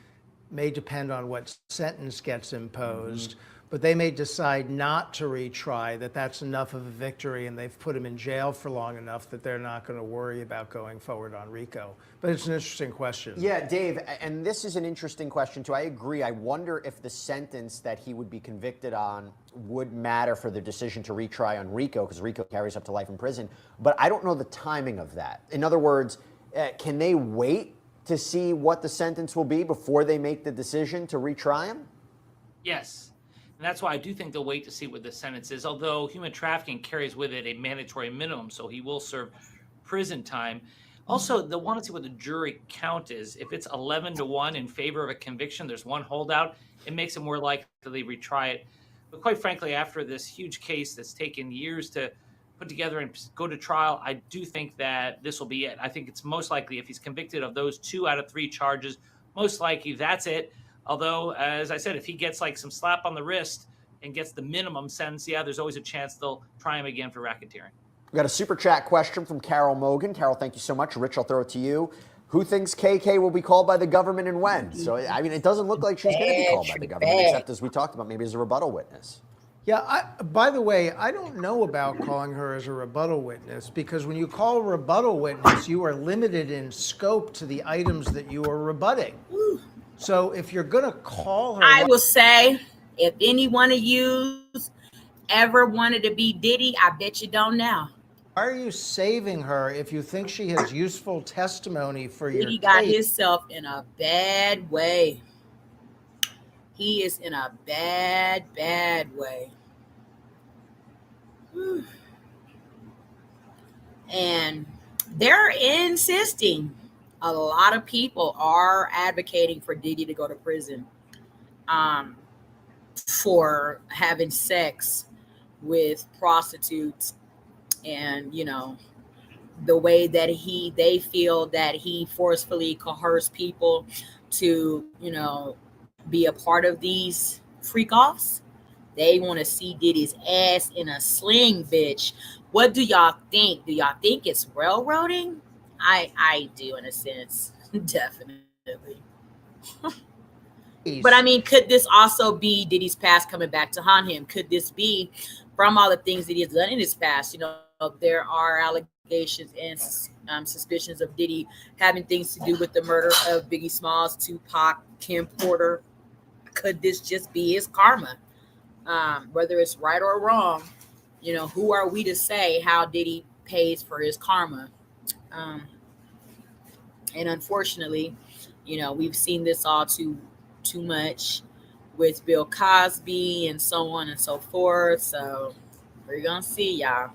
may depend on what sentence gets imposed, but they may decide not to retry, that that's enough of a victory and they've put him in jail for long enough that they're not going to worry about going forward on RICO. But it's an interesting question. Yeah, Dave, and this is an interesting question too. I agree. I wonder if the sentence that he would be convicted on would matter for the decision to retry on RICO, because RICO carries up to life in prison. But I don't know the timing of that. In other words, can they wait to see what the sentence will be before they make the decision to retry him? Yes. And that's why I do think they'll wait to see what the sentence is, although human trafficking carries with it a mandatory minimum, so he will serve prison time. Also, they'll want to see what the jury count is. If it's 11-1 in favor of a conviction, there's one holdout, it makes it more likely they retry it. But quite frankly, after this huge case that's taken years to put together and go to trial, I do think that this will be it. I think it's most likely, if he's convicted of those 2 out of 3 charges, most likely that's it. Although, as I said, if he gets like some slap on the wrist and gets the minimum sentence, yeah, there's always a chance they'll try him again for racketeering. We got a super chat question from Carol Mogan. Carol, thank you so much. Rich, I'll throw it to you. Who thinks KK will be called by the government and when? So, I mean, it doesn't look like she's going to be called by the government, except as we talked about, maybe as a rebuttal witness. Yeah, by the way, I don't know about calling her as a rebuttal witness, because when you call a rebuttal witness, you are limited in scope to the items that you are rebutting. So if you're going to call her... I will say, if any one of you ever wanted to be Diddy, I bet you don't now. Why are you saving her if you think she has useful testimony for your case? Diddy got himself in a bad way. He is in a bad way. And they're insisting. A lot of people are advocating for Diddy to go to prison for having sex with prostitutes, and the way that they feel that he forcefully coerced people to be a part of these freak offs. They want to see Diddy's ass in a sling, bitch. What do y'all think? Do y'all think it's railroading? I do, in a sense. Definitely. But I mean, could this also be Diddy's past coming back to haunt him? Could this be, from all the things that he has done in his past, there are allegations and suspicions of Diddy having things to do with the murder of Biggie Smalls, Tupac, Kim Porter. Could this just be his karma? Whether it's right or wrong, who are we to say how Diddy pays for his karma? And unfortunately, we've seen this all too much with Bill Cosby and so on and so forth. So we're going to see, y'all.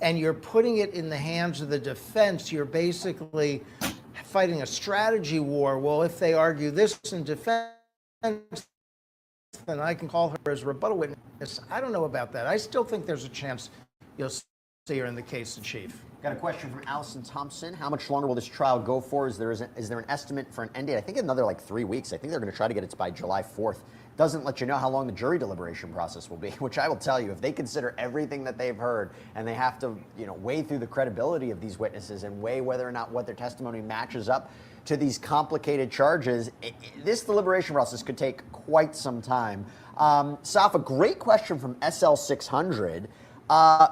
And you're putting it in the hands of the defense. You're basically fighting a strategy war. Well, if they argue this in defense, then I can call her as a rebuttal witness. I don't know about that. I still think there's a chance you'll see her in the case in chief. Got a question from Allison Thompson. How much longer will this trial go for? Is there an estimate for an end date? I think another 3 weeks. I think they're going to try to get it by July 4th. Doesn't let you know how long the jury deliberation process will be, which I will tell you, if they consider everything that they've heard and they have to, weigh through the credibility of these witnesses and weigh whether or not what their testimony matches up to these complicated charges, this deliberation process could take quite some time. Safa, great question from SL600.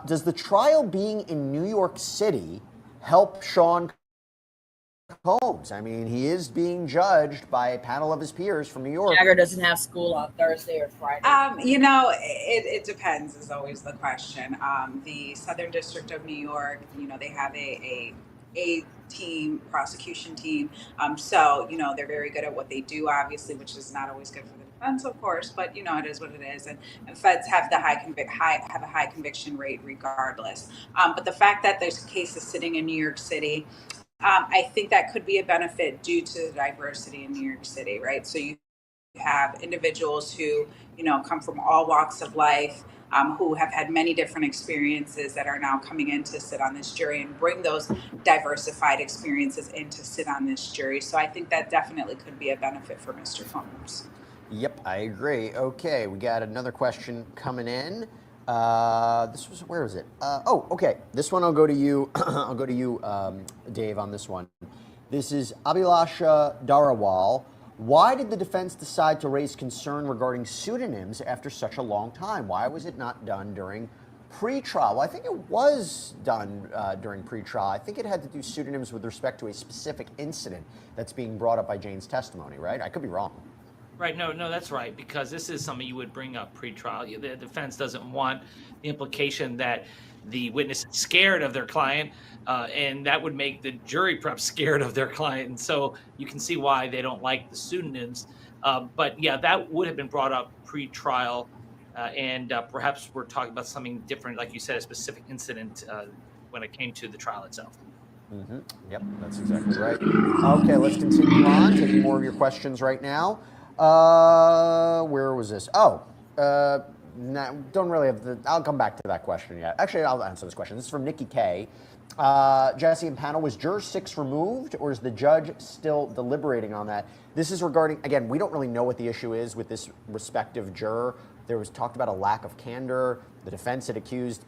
Does the trial being in New York City help Sean Combs? I mean, he is being judged by a panel of his peers from New York. Jagger doesn't have school on Thursday or Friday. It depends is always the question. The Southern District of New York, they have a team, prosecution team. So they're very good at what they do, obviously, which is not always good for the defense, of course, but it is what it is. And feds have the have a high conviction rate regardless. But the fact that there's cases sitting in New York City, I think that could be a benefit due to the diversity in New York City, right? So you have individuals who, come from all walks of life, who have had many different experiences that are now coming in to sit on this jury and bring those diversified experiences in to sit on this jury. So I think that definitely could be a benefit for Mr. Combs. Yep, I agree. Okay, we got another question coming in. Where was it? Okay. This one I'll go to you. I'll go to you, Dave, on this one. This is Abhilasha Darawal. Why did the defense decide to raise concern regarding pseudonyms after such a long time? Why was it not done during pre-trial? Well, I think it was done during pre-trial. I think it had to do pseudonyms with respect to a specific incident that's being brought up by Jane's testimony, right? I could be wrong. Right, no, that's right, because this is something you would bring up pre-trial. The defense doesn't want the implication that the witness is scared of their client, and that would make the jury perhaps scared of their client. And so you can see why they don't like the pseudonyms. But yeah, that would have been brought up pre-trial, and perhaps we're talking about something different, like you said, a specific incident when it came to the trial itself. Mm-hmm. Yep, that's exactly right. Okay, let's continue on, taking more of your questions right now. Where was this? Don't really have I'll come back to that question yet. Actually, I'll answer this question. This is from Nikki K. Jesse and panel, was juror 6 removed, or is the judge still deliberating on that? This is regarding, again, we don't really know what the issue is with this respective juror. There was talked about a lack of candor. The defense had accused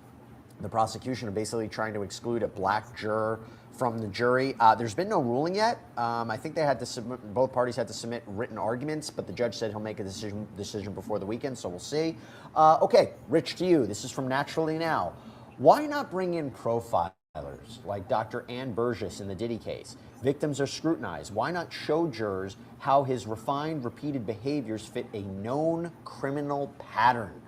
the prosecution of basically trying to exclude a black juror from the jury. There's been no ruling yet. I think they had to submit, both parties had to submit written arguments, but the judge said he'll make a decision before the weekend, so we'll see. Okay, Rich, to you. This is from Naturally Now. Why not bring in profilers like Dr. Ann Burgess in the Diddy case? Victims are scrutinized. Why not show jurors how his refined, repeated behaviors fit a known criminal pattern?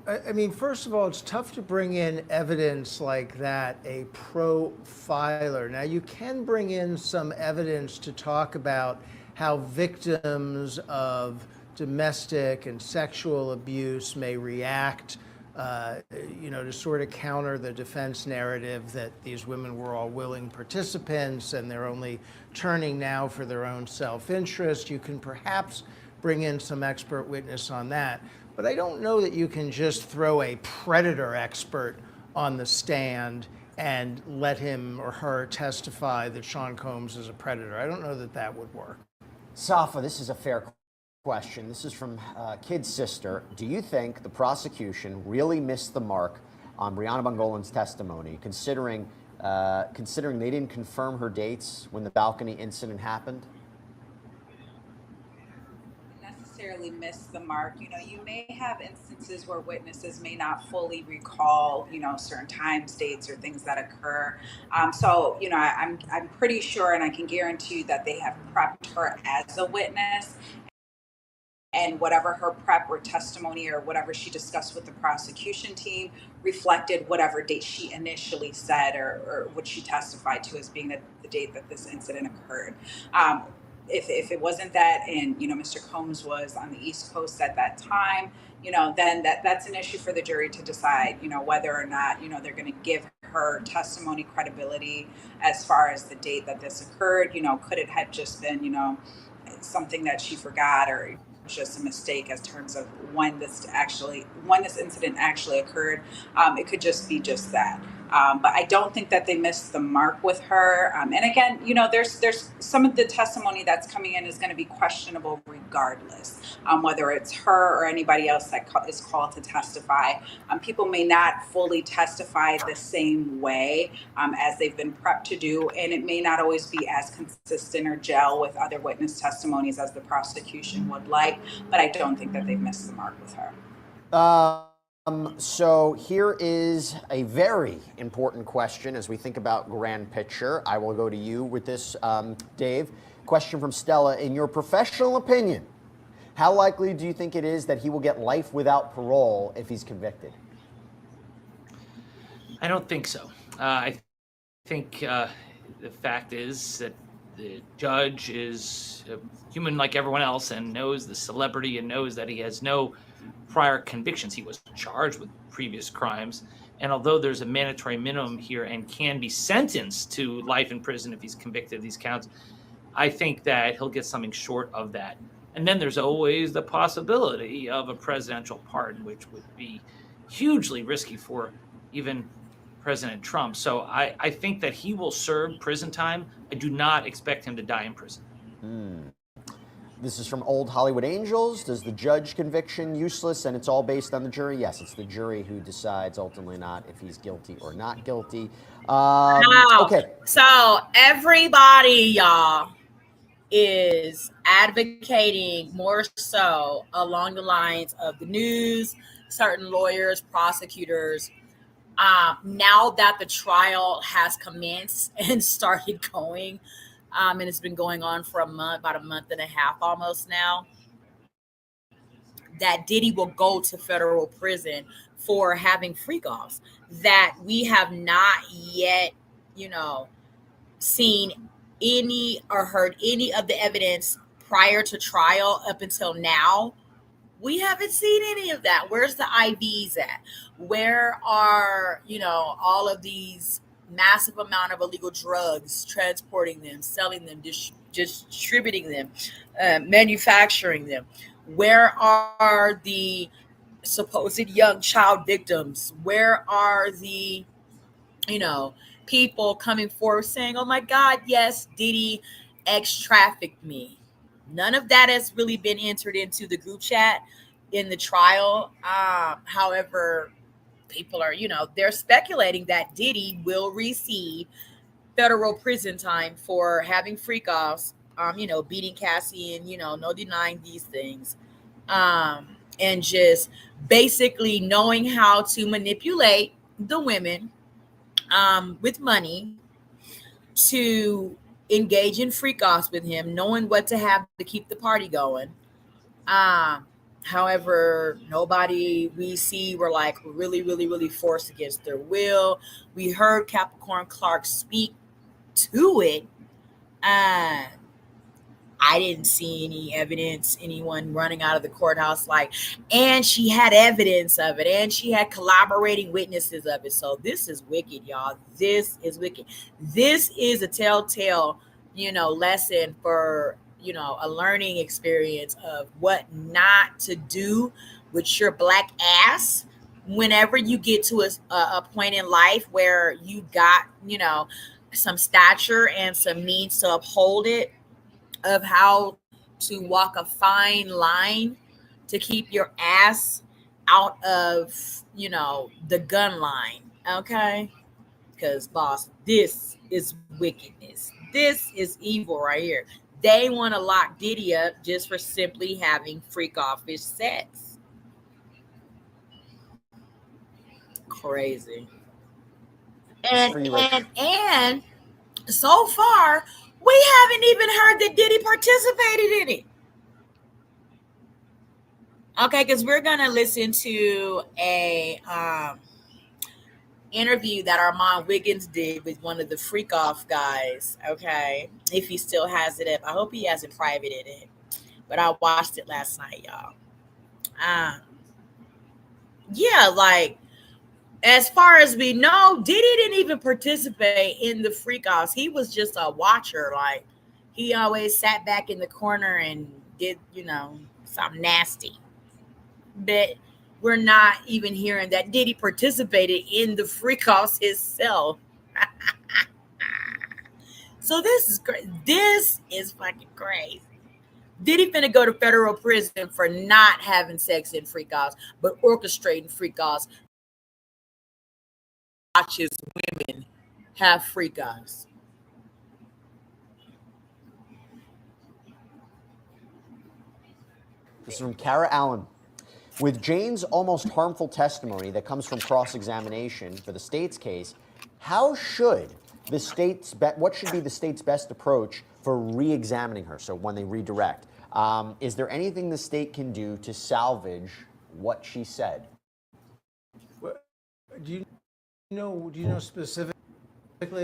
I mean, first of all, it's tough to bring in evidence like that, a profiler. Now, you can bring in some evidence to talk about how victims of domestic and sexual abuse may react, to sort of counter the defense narrative that these women were all willing participants and they're only turning now for their own self-interest. You can perhaps bring in some expert witness on that. But I don't know that you can just throw a predator expert on the stand and let him or her testify that Sean Combs is a predator. I don't know that that would work. Safa, this is a fair question. This is from Kid's sister. Do you think the prosecution really missed the mark on Brianna Bungolan's testimony, considering they didn't confirm her dates when the balcony incident happened? Necessarily miss the mark. You may have instances where witnesses may not fully recall, certain times, dates, or things that occur. I'm pretty sure, and I can guarantee you that they have prepped her as a witness, and whatever her prep or testimony or whatever she discussed with the prosecution team reflected whatever date she initially said or what she testified to as being the date that this incident occurred. If it wasn't that, and Mr. Combs was on the East Coast at that time, then that's an issue for the jury to decide, whether or not they're going to give her testimony credibility as far as the date that this occurred. Could it have just been something that she forgot, or just a mistake as terms of when this incident actually occurred? It could just be just that. But I don't think that they missed the mark with her. And again, there's some of the testimony that's coming in is going to be questionable regardless, whether it's her or anybody else that is called to testify. People may not fully testify the same way as they've been prepped to do, and it may not always be as consistent or gel with other witness testimonies as the prosecution would like. But I don't think that they've missed the mark with her. So here is a very important question as we think about grand picture. I will go to you with this, Dave. Question from Stella. In your professional opinion, how likely do you think it is that he will get life without parole if he's convicted? I don't think so. I think the fact is that the judge is a human like everyone else and knows the celebrity and knows that he has no prior convictions. He was charged with previous crimes. And although there's a mandatory minimum here and can be sentenced to life in prison if he's convicted of these counts, I think that he'll get something short of that. And then there's always the possibility of a presidential pardon, which would be hugely risky for even President Trump. So I think that he will serve prison time. I do not expect him to die in prison. This is from Old Hollywood Angels. Does the judge conviction useless and it's all based on the jury? Yes, it's the jury who decides ultimately not if he's guilty or not guilty. Okay. So everybody, y'all, is advocating more so along the lines of the news, certain lawyers, prosecutors. Now that the trial has commenced and started going, and it's been going on for about a month and a half almost now, that Diddy will go to federal prison for having freak offs. That we have not yet, seen any or heard any of the evidence prior to trial up until now. We haven't seen any of that. Where's the IVs at? Where are, all of these massive amount of illegal drugs, transporting them, selling them, distributing them, manufacturing them? Where are the supposed young child victims? Where are the, people coming forward saying, oh my God, yes, Diddy trafficked me? None of that has really been entered into the group chat in the trial. However, people are, they're speculating that Diddy will receive federal prison time for having freak offs, beating Cassie and, no denying these things. And just basically knowing how to manipulate the women with money to engage in freak offs with him, knowing what to have to keep the party going. However, nobody we see were like really, really, really forced against their will. We heard Capricorn Clark speak to it. I didn't see any evidence, anyone running out of the courthouse and she had evidence of it, and she had collaborating witnesses of it. So this is wicked, y'all. This is wicked. This is a telltale, lesson for, a learning experience of what not to do with your black ass whenever you get to a point in life where you got, some stature and some means to uphold it, of how to walk a fine line to keep your ass out of, the gun line. Okay? Because, boss, this is wickedness. This is evil right here. They want to lock Diddy up just for simply having freak offish sex. Crazy. And so far, we haven't even heard that Diddy participated in it. Okay, because we're gonna listen to a interview that Armand Wiggins did with one of the freak off guys. Okay, if he still has it up, I hope he hasn't privated it. But I watched it last night, y'all. Yeah, as far as we know, Diddy didn't even participate in the freak offs. He was just a watcher. He always sat back in the corner and did, something nasty. But we're not even hearing that Diddy participated in the freak offs himself. So this is great. This is fucking crazy. Diddy finna go to federal prison for not having sex in freak offs, but orchestrating freak offs. Watches women have freak offs. This is from Kara Allen. With Jane's almost harmful testimony that comes from cross-examination for the state's case, what should be the state's best approach for re-examining her? So when they redirect, is there anything the state can do to salvage what she said? Do you know specifically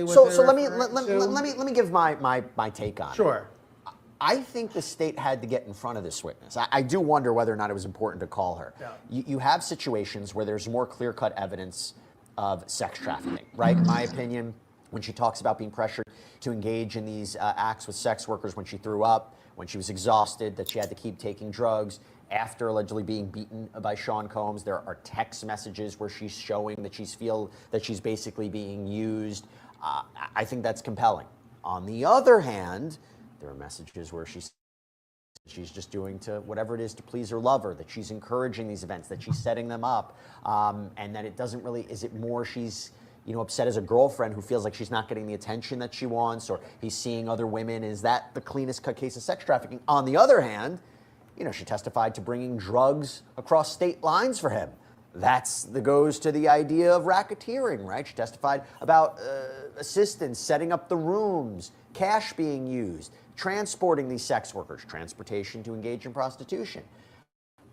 what So they're let me give my take on it. Sure. I think the state had to get in front of this witness. I do wonder whether or not it was important to call her. Yeah. You have situations where there's more clear-cut evidence of sex trafficking, right? In my opinion, when she talks about being pressured to engage in these acts with sex workers, when she threw up, when she was exhausted, that she had to keep taking drugs, after allegedly being beaten by Sean Combs, there are text messages where she's showing that she's basically being used. I think that's compelling. On the other hand, there are messages where she she's just doing to whatever it is to please her lover, that she's encouraging these events, that she's setting them up, and that it doesn't really, is it more she's, you know, upset as a girlfriend who feels like she's not getting the attention that she wants, or he's seeing other women? Is that the cleanest cut case of sex trafficking? On the other hand, you know, she testified to bringing drugs across state lines for him. That goes to the idea of racketeering, right? She testified about assistance, setting up the rooms, cash being used, transporting these sex workers, transportation to engage in prostitution.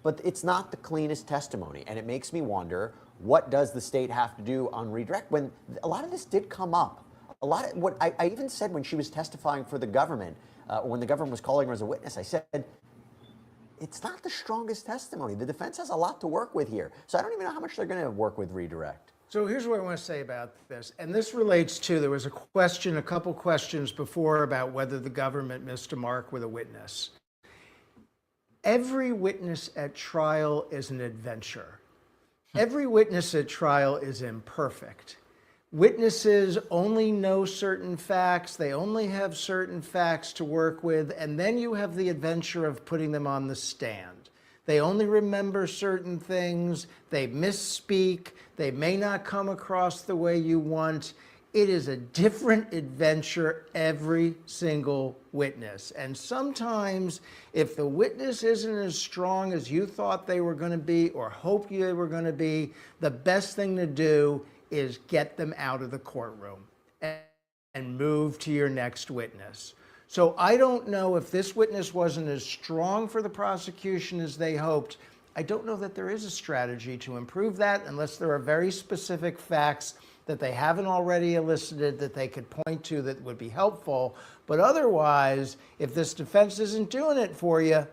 But it's not the cleanest testimony, and it makes me wonder, what does the state have to do on redirect when a lot of this did come up? A lot of what I even said when she was testifying for the government, when the government was calling her as a witness, I said, it's not the strongest testimony. The defense has a lot to work with here. So I don't even know how much they're going to work with redirect. So here's what I want to say about this. And this relates to, there was a question, a couple questions before about whether the government missed a mark with a witness. Every witness at trial is an adventure. Every witness at trial is imperfect. Witnesses only know certain facts, they only have certain facts to work with, and then you have the adventure of putting them on the stand. They only remember certain things, they misspeak, they may not come across the way you want. It is a different adventure every single witness. And sometimes if the witness isn't as strong as you thought they were going to be or hoped they were going to be, the best thing to do is get them out of the courtroom and move to your next witness. So I don't know if this witness wasn't as strong for the prosecution as they hoped. I don't know that there is a strategy to improve that unless there are very specific facts that they haven't already elicited that they could point to that would be helpful. But otherwise, if this defense isn't doing it for you,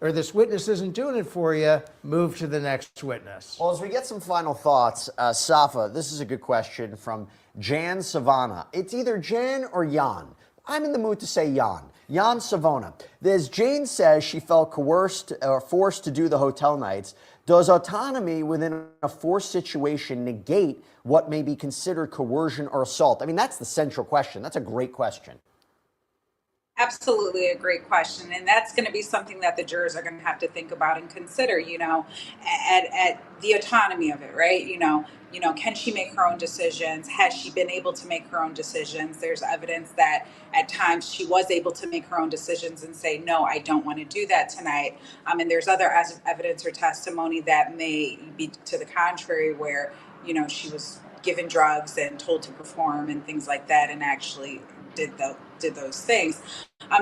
or this witness isn't doing it for you, move to the next witness. Well, as we get some final thoughts, Safa, this is a good question from Jan Savannah. It's either Jan or Jan. I'm in the mood to say Jan. Jan Savona. As Jane says, she felt coerced or forced to do the hotel nights. Does autonomy within a forced situation negate what may be considered coercion or assault? I mean, that's the central question. That's a great question. Absolutely a great question. And that's going to be something that the jurors are going to have to think about and consider, you know, at the autonomy of it, right? Can she make her own decisions? Has she been able to make her own decisions? There's evidence that at times she was able to make her own decisions and say, no, I don't want to do that tonight. And there's other evidence or testimony that may be to the contrary, where, you know, she was given drugs and told to perform and things like that, and actually did those things.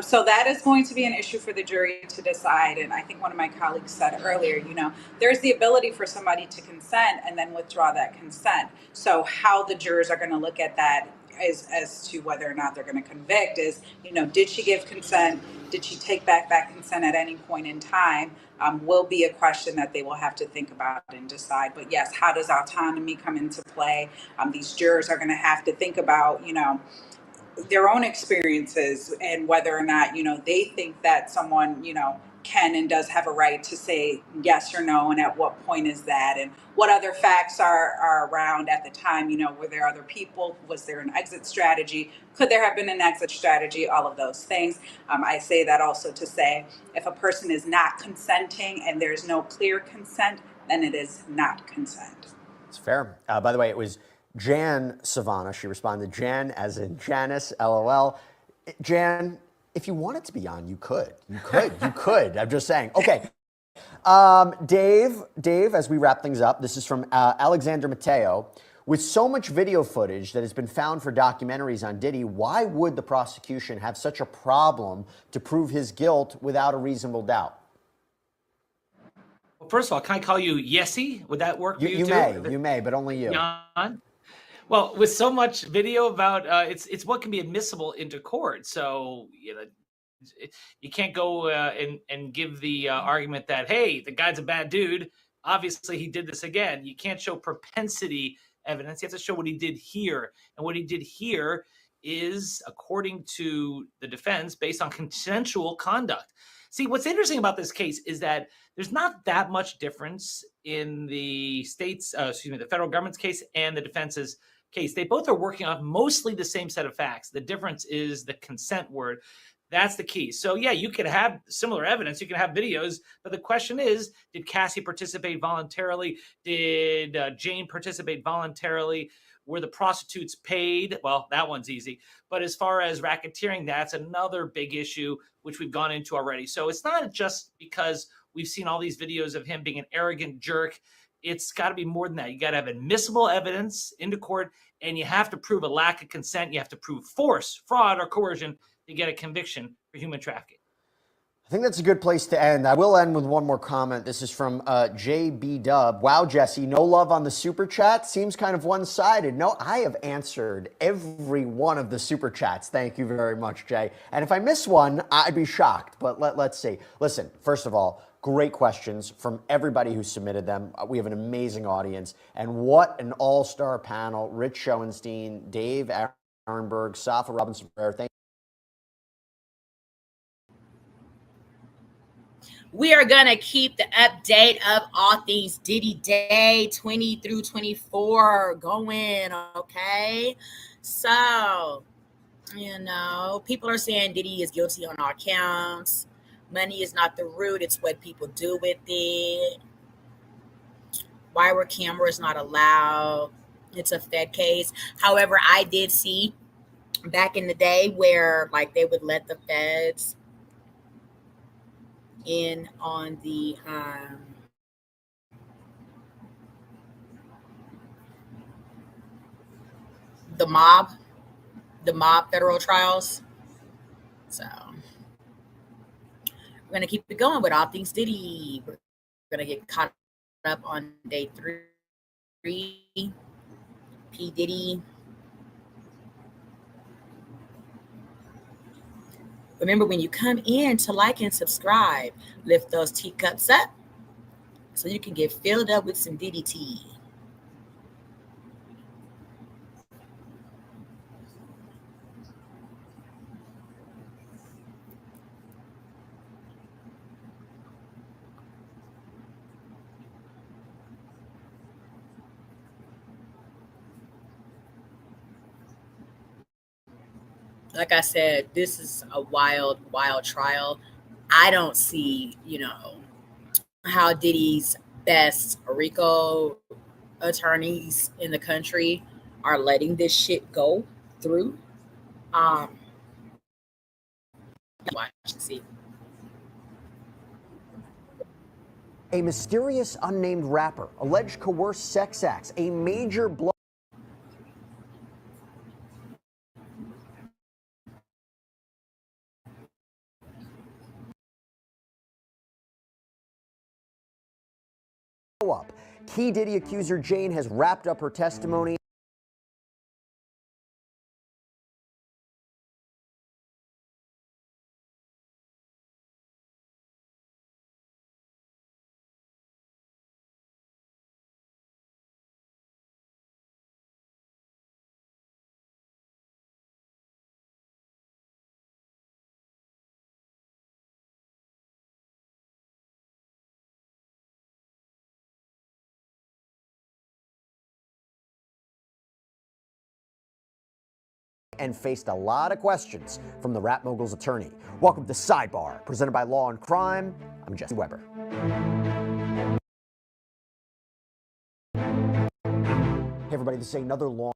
So that is going to be an issue for the jury to decide. And I think one of my colleagues said earlier, you know, there's the ability for somebody to consent and then withdraw that consent. So how the jurors are going to look at that as to whether or not they're going to convict is, you know, did she give consent? Did she take back that consent at any point in time? Will be a question that they will have to think about and decide. But yes, how does autonomy come into play? These jurors are going to have to think about, you know, their own experiences and whether or not, you know, they think that someone, you know, can and does have a right to say yes or no, and at what point is that, and what other facts are around at the time. You know, were there other people? Was there an exit strategy? Could there have been an exit strategy? All of those things. I say that also to say, if a person is not consenting and there's no clear consent, then it is not consent. It's fair. By the way, it was Jan Savannah. She responded, Jan as in Janice, LOL. Jan, if you wanted to be on, you could. You could. I'm just saying. Okay. Dave, as we wrap things up, this is from Alexander Mateo. With so much video footage that has been found for documentaries on Diddy, why would the prosecution have such a problem to prove his guilt without a reasonable doubt? Well, first of all, can I call you Yessie? Would that work for you too? You may, but only you. Jan? Well, with so much video about it's what can be admissible into court. So, you know, you can't go and give the argument that, hey, the guy's a bad dude. Obviously, he did this again. You can't show propensity evidence. You have to show what he did here. And what he did here is, according to the defense, based on consensual conduct. See, what's interesting about this case is that there's not that much difference in the the federal government's case and the defense's case. They both are working on mostly the same set of facts. The difference is the consent word. That's the key. So yeah, you could have similar evidence. You can have videos, but the question is, did Cassie participate voluntarily? Did Jane participate voluntarily? Were the prostitutes paid? Well, that one's easy. But as far as racketeering, that's another big issue, which we've gone into already. So it's not just because we've seen all these videos of him being an arrogant jerk. It's got to be more than that. You got to have admissible evidence into court, and you have to prove a lack of consent. You have to prove force, fraud, or coercion to get a conviction for human trafficking. I think that's a good place to end. I will end with one more comment. This is from JB Dub. Wow, Jesse, no love on the super chat. Seems kind of one-sided. No, I have answered every one of the super chats. Thank you very much, Jay. And if I miss one, I'd be shocked. But let's see. Listen, first of all, great questions from everybody who submitted them. We have an amazing audience. And what an all-star panel. Rich Schoenstein, Dave Arenberg, Safa Robinson-Ferrer. Thank We are going to keep the update of all things Diddy Day 20 through 24 going, okay? So, people are saying Diddy is guilty on all counts. Money is not the root, it's what people do with it. Why were cameras not allowed? It's a Fed case. However, I did see back in the day where, like, they would let the feds in on the mob federal trials. So we're gonna keep it going with all things Diddy. We're gonna get caught up on day 3. P. Diddy. Remember, when you come in to like and subscribe, lift those teacups up so you can get filled up with some Diddy tea. Like I said, this is a wild, wild trial. I don't see, how Diddy's best RICO attorneys in the country are letting this shit go through. Watch and see. A mysterious unnamed rapper, alleged coerced sex acts, a major blow up. Key Diddy accuser Jane has wrapped up her testimony. And faced a lot of questions from the rap mogul's attorney. Welcome to Sidebar, presented by Law and Crime. I'm Jesse Weber. Hey everybody, this is another long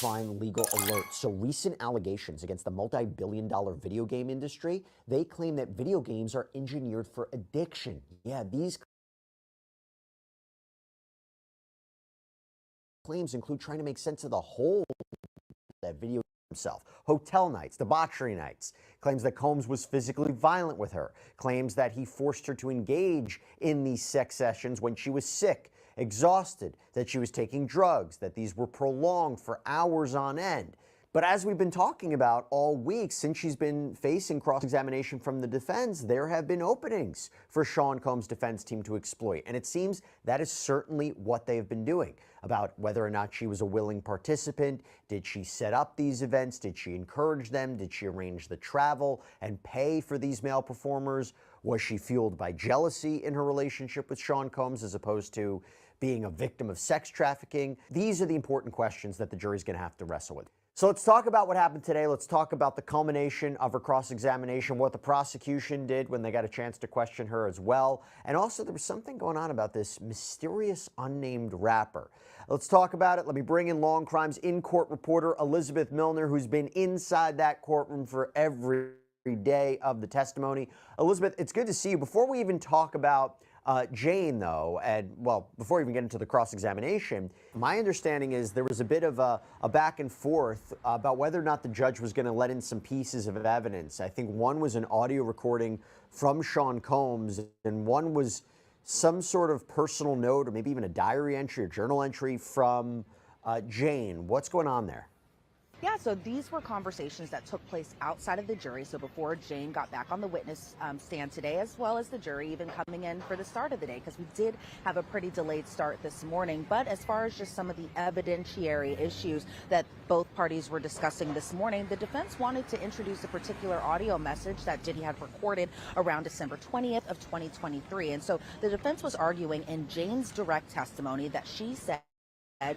crime legal alert. So recent allegations against the multi-billion-dollar video game industry, they claim that video games are engineered for addiction. Yeah, these claims include trying to make sense of the whole that video himself. Hotel nights, debauchery nights. Claims that Combs was physically violent with her. Claims that he forced her to engage in these sex sessions when she was sick, exhausted, that she was taking drugs, that these were prolonged for hours on end. But as we've been talking about all week, since she's been facing cross-examination from the defense, there have been openings for Sean Combs' defense team to exploit. And it seems that is certainly what they have been doing, about whether or not she was a willing participant. Did she set up these events? Did she encourage them? Did she arrange the travel and pay for these male performers? Was she fueled by jealousy in her relationship with Sean Combs as opposed to being a victim of sex trafficking? These are the important questions that the jury's going to have to wrestle with. So let's talk about what happened today. Let's talk about the culmination of her cross-examination, what the prosecution did when they got a chance to question her as well. And also, there was something going on about this mysterious unnamed rapper. Let's talk about it. Let me bring in Law and Crime's in-court reporter, Elizabeth Milner, who's been inside that courtroom for every day of the testimony. Elizabeth, it's good to see you. Before we even talk about Jane, though, and well, before we even get into the cross-examination, my understanding is there was a bit of a back and forth about whether or not the judge was going to let in some pieces of evidence. I think one was an audio recording from Sean Combs, and one was some sort of personal note or maybe even a diary entry or journal entry from Jane. What's going on there? Yeah, so these were conversations that took place outside of the jury. So before Jane got back on the witness stand today, as well as the jury even coming in for the start of the day, because we did have a pretty delayed start this morning. But as far as just some of the evidentiary issues that both parties were discussing this morning, the defense wanted to introduce a particular audio message that Diddy had recorded around December 20th of 2023. And so the defense was arguing in Jane's direct testimony that she said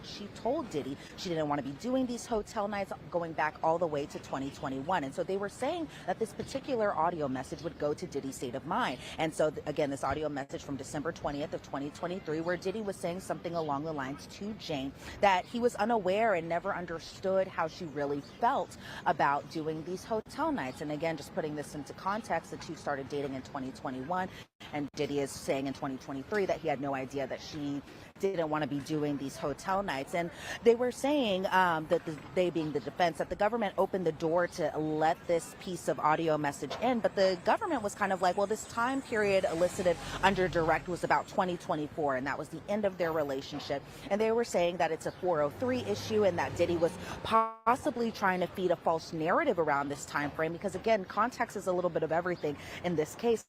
she told Diddy she didn't want to be doing these hotel nights going back all the way to 2021. And so they were saying that this particular audio message would go to Diddy's state of mind. And so, again, this audio message from December 20th of 2023, where Diddy was saying something along the lines to Jane that he was unaware and never understood how she really felt about doing these hotel nights. And again, just putting this into context, the two started dating in 2021, and Diddy is saying in 2023 that he had no idea that she didn't want to be doing these hotel nights. And they were saying that they being the defense, that the government opened the door to let this piece of audio message in, but the government was kind of like, well, this time period elicited under direct was about 2024, and that was the end of their relationship. And they were saying that it's a 403 issue and that Diddy was possibly trying to feed a false narrative around this time frame, because again, context is a little bit of everything in this case,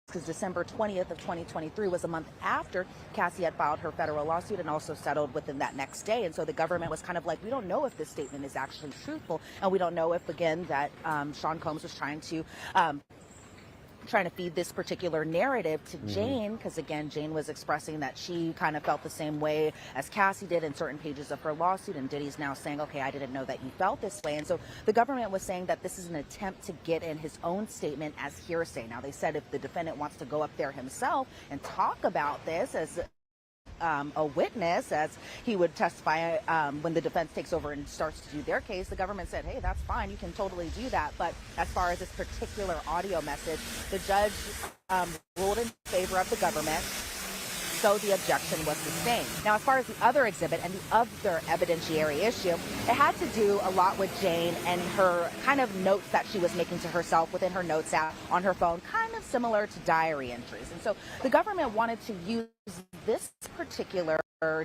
because December 20th of 2023 was a month after Cassie had filed her federal lawsuit and also settled within that next day. And so the government was kind of like, we don't know if this statement is actually truthful, and we don't know if, again, that Sean Combs was trying to feed this particular narrative to Jane, because again, Jane was expressing that she kind of felt the same way as Cassie did in certain pages of her lawsuit, and Diddy's now saying, okay, I didn't know that you felt this way. And so the government was saying that this is an attempt to get in his own statement as hearsay. Now, they said if the defendant wants to go up there himself and talk about this as a witness, as he would testify when the defense takes over and starts to do their case, the government said, hey, that's fine, you can totally do that. But as far as this particular audio message, the judge ruled in favor of the government, so the objection was sustained. Now, as far as the other exhibit and the other evidentiary issue, it had to do a lot with Jane and her kind of notes that she was making to herself within her notes app on her phone, kind of similar to diary entries. And so the government wanted to use this particular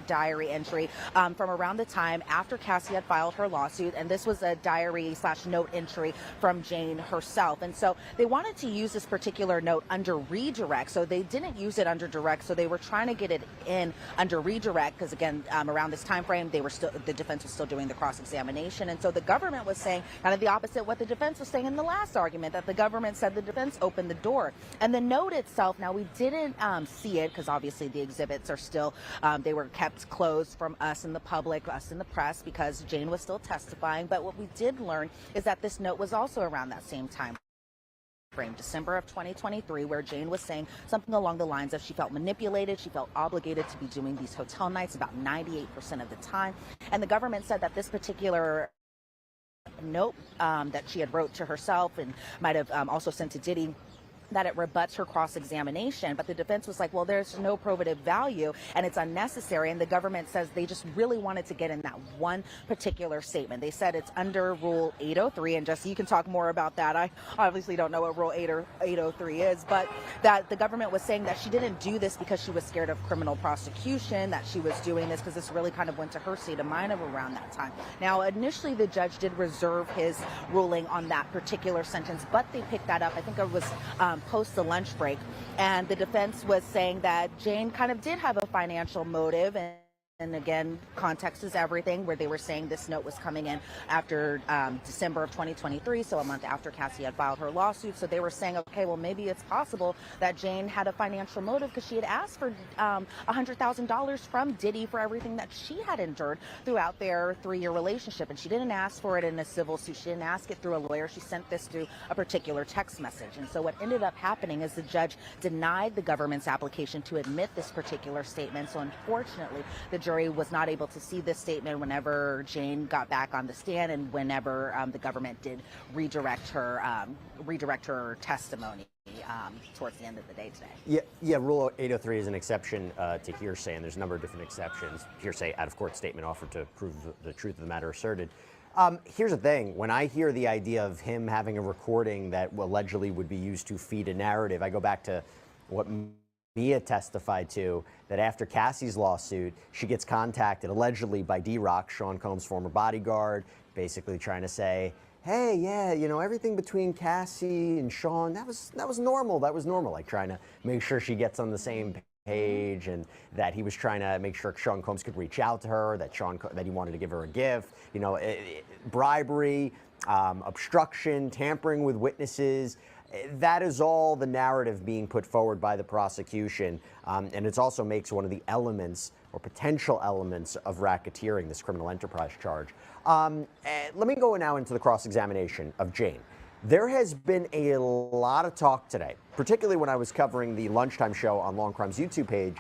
diary entry from around the time after Cassie had filed her lawsuit, and this was a diary/note entry from Jane herself. And so they wanted to use this particular note under redirect, so they didn't use it under direct, so they were trying to get it in under redirect, because again, around this time frame, the defense was still doing the cross-examination. And so the government was saying kind of the opposite what the defense was saying in the last argument, that the government said the defense opened the door. And the note itself, now we didn't see it, because obviously the exhibits are still, they were kept closed from us in the public, us in the press, because Jane was still testifying. But what we did learn is that this note was also around that same time frame, December of 2023, where Jane was saying something along the lines of she felt manipulated, she felt obligated to be doing these hotel nights about 98% of the time. And the government said that this particular note that she had wrote to herself and might have also sent to Diddy, that it rebuts her cross-examination, but the defense was like, well, there's no probative value and it's unnecessary, and the government says they just really wanted to get in that one particular statement. They said it's under Rule 803, and Jesse, you can talk more about that. I obviously don't know what Rule 803 is, but that the government was saying that she didn't do this because she was scared of criminal prosecution, that she was doing this because this really kind of went to her state of mind of around that time. Now, initially, the judge did reserve his ruling on that particular sentence, but they picked that up. I think it was post the lunch break, and the defense was saying that Jane kind of did have a financial motive, and again, context is everything, where they were saying this note was coming in after December of 2023, so a month after Cassie had filed her lawsuit. So they were saying, okay, well, maybe it's possible that Jane had a financial motive because she had asked for $100,000 from Diddy for everything that she had endured throughout their 3-year relationship. And she didn't ask for it in a civil suit. She didn't ask it through a lawyer. She sent this through a particular text message. And so what ended up happening is the judge denied the government's application to admit this particular statement. So unfortunately, the jury was not able to see this statement whenever Jane got back on the stand and whenever the government did redirect her testimony towards the end of the day today. Yeah. Rule 803 is an exception to hearsay, and there's a number of different exceptions. Hearsay, out-of-court statement offered to prove the truth of the matter asserted. Here's the thing. When I hear the idea of him having a recording that allegedly would be used to feed a narrative, I go back to what Mia testified to, that after Cassie's lawsuit, she gets contacted allegedly by D-Rock, Sean Combs' former bodyguard, basically trying to say, hey, yeah, you know, everything between Cassie and Sean, that was normal. That was normal, like trying to make sure she gets on the same page, and that he was trying to make sure Sean Combs could reach out to her, that he wanted to give her a gift, you know, bribery, obstruction, tampering with witnesses. That is all the narrative being put forward by the prosecution, and it also makes one of the elements or potential elements of racketeering, this criminal enterprise charge. Let me go now into the cross-examination of Jane. There has been a lot of talk today, particularly when I was covering the lunchtime show on Law and Crime's YouTube page,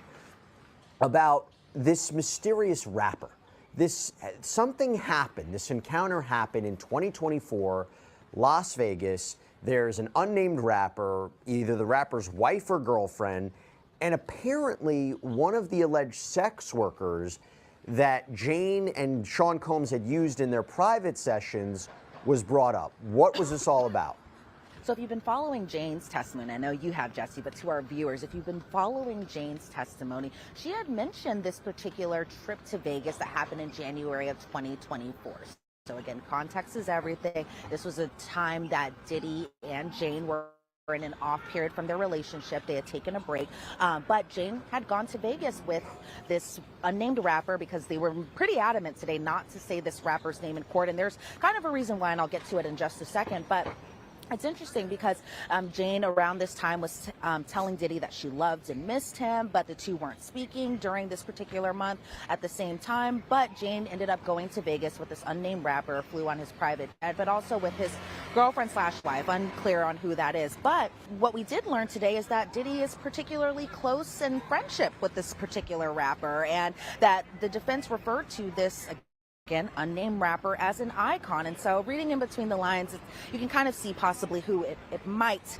about this mysterious rapper. Something happened, this encounter happened in 2024, Las Vegas. There's an unnamed rapper, either the rapper's wife or girlfriend, and apparently one of the alleged sex workers that Jane and Sean Combs had used in their private sessions was brought up. What was this all about? So if you've been following Jane's testimony, I know you have, Jesse, but to our viewers, if you've been following Jane's testimony, she had mentioned this particular trip to Vegas that happened in January of 2024. So again, context is everything. This was a time that Diddy and Jane were in an off period from their relationship. They had taken a break, but Jane had gone to Vegas with this unnamed rapper because they were pretty adamant today not to say this rapper's name in court. And there's kind of a reason why, and I'll get to it in just a second, but it's interesting because Jane around this time was telling Diddy that she loved and missed him, but the two weren't speaking during this particular month at the same time. But Jane ended up going to Vegas with this unnamed rapper, flew on his private jet, but also with his girlfriend/wife, unclear on who that is. But what we did learn today is that Diddy is particularly close in friendship with this particular rapper, and that the defense referred to this, again, unnamed rapper, as an icon. And so reading in between the lines, you can kind of see possibly who it might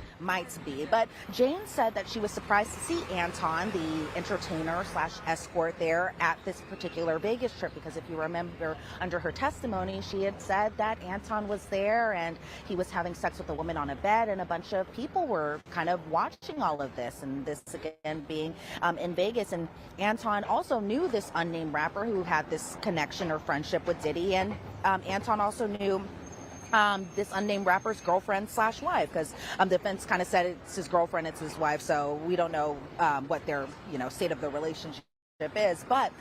be. But Jane said that she was surprised to see Anton, the entertainer/escort, there at this particular Vegas trip, because if you remember under her testimony, she had said that Anton was there and he was having sex with a woman on a bed, and a bunch of people were kind of watching all of this, and this again being in Vegas. And Anton also knew this unnamed rapper who had this connection or friendship with Diddy, and Anton also knew this unnamed rapper's girlfriend/wife, because the defense kind of said it's his girlfriend, it's his wife, so we don't know what their state of the relationship is. But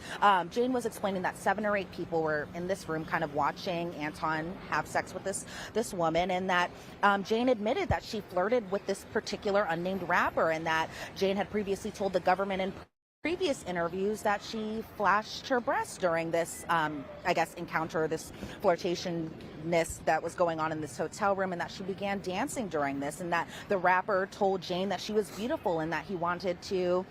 Jane was explaining that 7 or 8 people were in this room kind of watching Anton have sex with this woman, and that Jane admitted that she flirted with this particular unnamed rapper, and that Jane had previously told the government in previous interviews that she flashed her breasts during this, encounter, this flirtatiousness that was going on in this hotel room, and that she began dancing during this, and that the rapper told Jane that she was beautiful and that he wanted to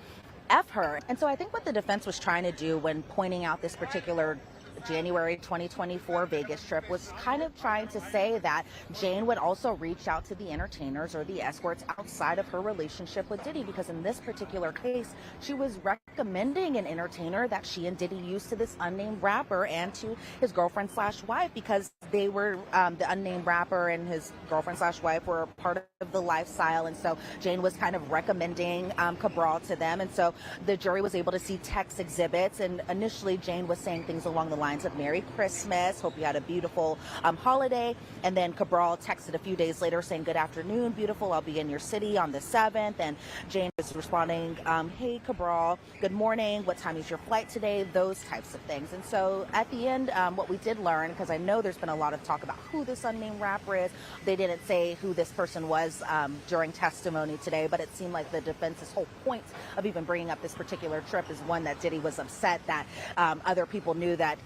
F her. And so I think what the defense was trying to do when pointing out this particular January 2024 Vegas trip was kind of trying to say that Jane would also reach out to the entertainers or the escorts outside of her relationship with Diddy, because in this particular case, she was recommending an entertainer that she and Diddy used to this unnamed rapper and to his girlfriend slash wife, because they were the unnamed rapper and his girlfriend slash wife were part of the lifestyle. And so Jane was kind of recommending Cabral to them. And so the jury was able to see text exhibits. And initially Jane was saying things along the lines of Merry Christmas, hope you had a beautiful holiday. And then Cabral texted a few days later saying, good afternoon, beautiful, I'll be in your city on the 7th. And Jane was responding, hey Cabral, good morning, what time is your flight today? Those types of things. And so at the end, what we did learn, because I know there's been a lot of talk about who this unnamed rapper is, they didn't say who this person was during testimony today, but it seemed like the defense's whole point of even bringing up this particular trip is one that Diddy was upset that other people knew that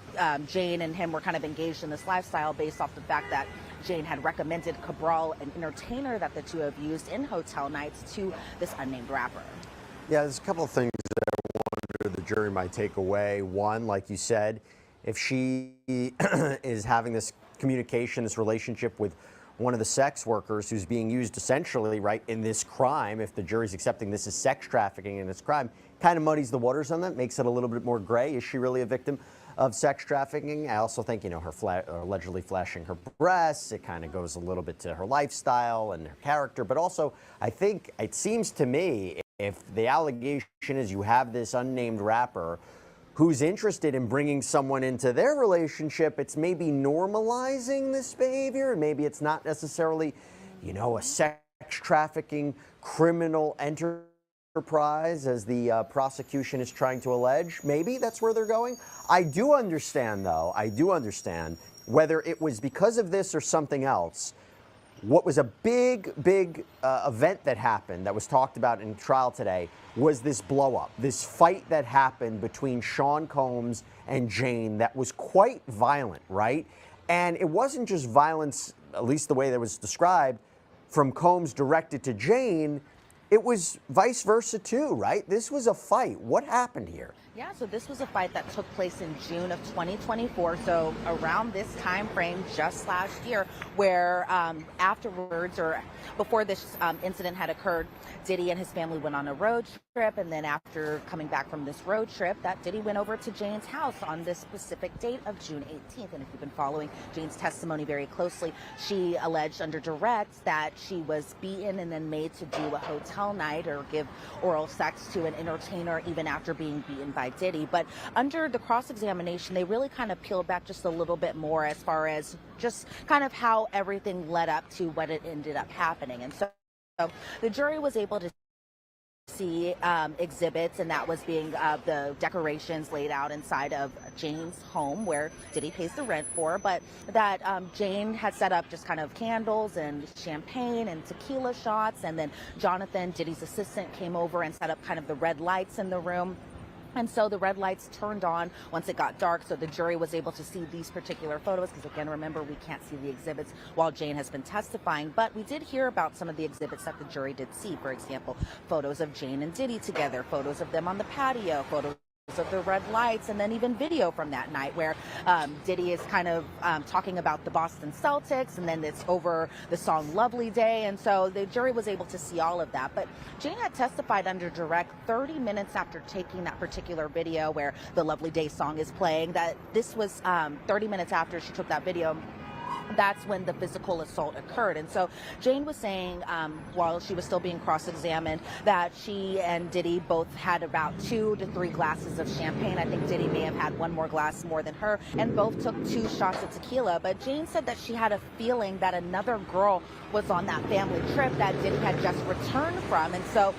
Jane and him were kind of engaged in this lifestyle based off the fact that Jane had recommended Cabral, an entertainer that the two have used in hotel nights, to this unnamed rapper. Yeah, there's a couple of things that I wonder the jury might take away. One, like you said, if she is having this communication, this relationship with one of the sex workers who's being used essentially, right, in this crime, if the jury's accepting this as sex trafficking in this crime, kind of muddies the waters on that, makes it a little bit more gray. Is she really a victim of sex trafficking? I also think, you know, her allegedly flashing her breasts, it kind of goes a little bit to her lifestyle and her character. But also, I think it seems to me, if the allegation is you have this unnamed rapper who's interested in bringing someone into their relationship, it's maybe normalizing this behavior, and maybe it's not necessarily, you know, a sex trafficking criminal enterprise as the prosecution is trying to allege. Maybe that's where they're going. I do understand, though, whether it was because of this or something else. What was a big event that happened that was talked about in trial today was this blow up, this fight that happened between Sean Combs and Jane that was quite violent, right? And it wasn't just violence, at least the way that was described, from Combs directed to Jane. It was vice versa too, right? This was a fight. What happened here? Yeah, so this was a fight that took place in June of 2024, so around this time frame just last year, where afterwards or before this incident had occurred, Diddy and his family went on a road trip, and then after coming back from this road trip, that Diddy went over to Jane's house on this specific date of June 18th. And if you've been following Jane's testimony very closely, she alleged under direct that she was beaten and then made to do a hotel night or give oral sex to an entertainer even after being beaten by Diddy. But under the cross-examination, they really kind of peeled back just a little bit more as far as just kind of how everything led up to what it ended up happening. And so the jury was able to see exhibits, and that was being the decorations laid out inside of Jane's home where Diddy pays the rent for, but that Jane had set up just kind of candles and champagne and tequila shots, and then Jonathan, Diddy's assistant, came over and set up kind of the red lights in the room. And so the red lights turned on once it got dark, so the jury was able to see these particular photos, because again, remember, we can't see the exhibits while Jane has been testifying, but we did hear about some of the exhibits that the jury did see. For example, photos of Jane and Diddy together, photos of them on the patio, photos of the red lights, and then even video from that night where Diddy is kind of talking about the Boston Celtics, and then it's over the song Lovely Day. And so the jury was able to see all of that. But Jane had testified under direct 30 minutes after taking that particular video where the Lovely Day song is playing, that this was 30 minutes after she took that video. That's when the physical assault occurred. And so Jane was saying, while she was still being cross-examined, that she and Diddy both had about 2 to 3 glasses of champagne. I think Diddy may have had one more glass more than her, and both took 2 shots of tequila. But Jane said that she had a feeling that another girl was on that family trip that Diddy had just returned from. And so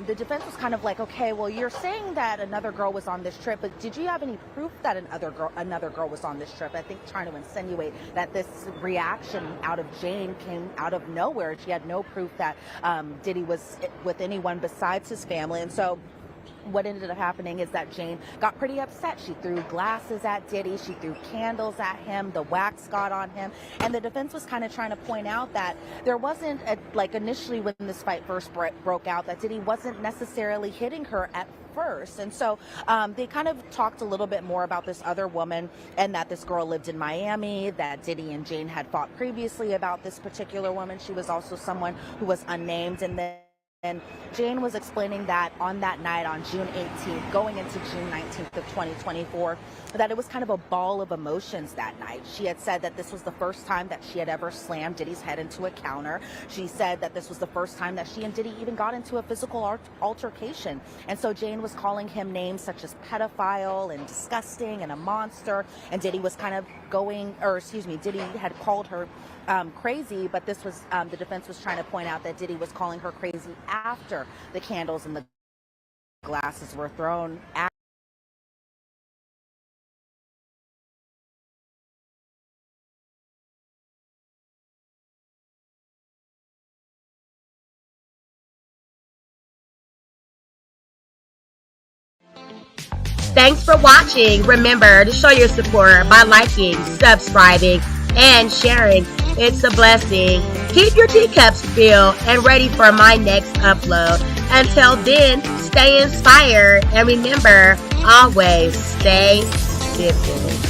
the defense was kind of like, okay, well, you're saying that another girl was on this trip, but did you have any proof that another girl was on this trip? I think trying to insinuate that this reaction out of Jane came out of nowhere. She had no proof that Diddy was with anyone besides his family. And so what ended up happening is that Jane got pretty upset. She threw glasses at Diddy. She threw candles at him. The wax got on him. And the defense was kind of trying to point out that there wasn't, like initially when this fight first broke out, that Diddy wasn't necessarily hitting her at first. And so they kind of talked a little bit more about this other woman, and that this girl lived in Miami, that Diddy and Jane had fought previously about this particular woman. She was also someone who was unnamed. And Jane was explaining that on that night, on June 18th, going into June 19th of 2024, that it was kind of a ball of emotions that night. She had said that this was the first time that she had ever slammed Diddy's head into a counter. She said that this was the first time that she and Diddy even got into a physical altercation. And so Jane was calling him names such as pedophile and disgusting and a monster. And Diddy was kind of Diddy had called her crazy, but this was the defense was trying to point out that Diddy was calling her crazy after the candles and the glasses were thrown at. Thanks for watching. Remember to show your support by liking, subscribing, and sharing. It's a blessing. Keep your teacups filled and ready for my next upload. Until then, stay inspired and remember, always stay dipping.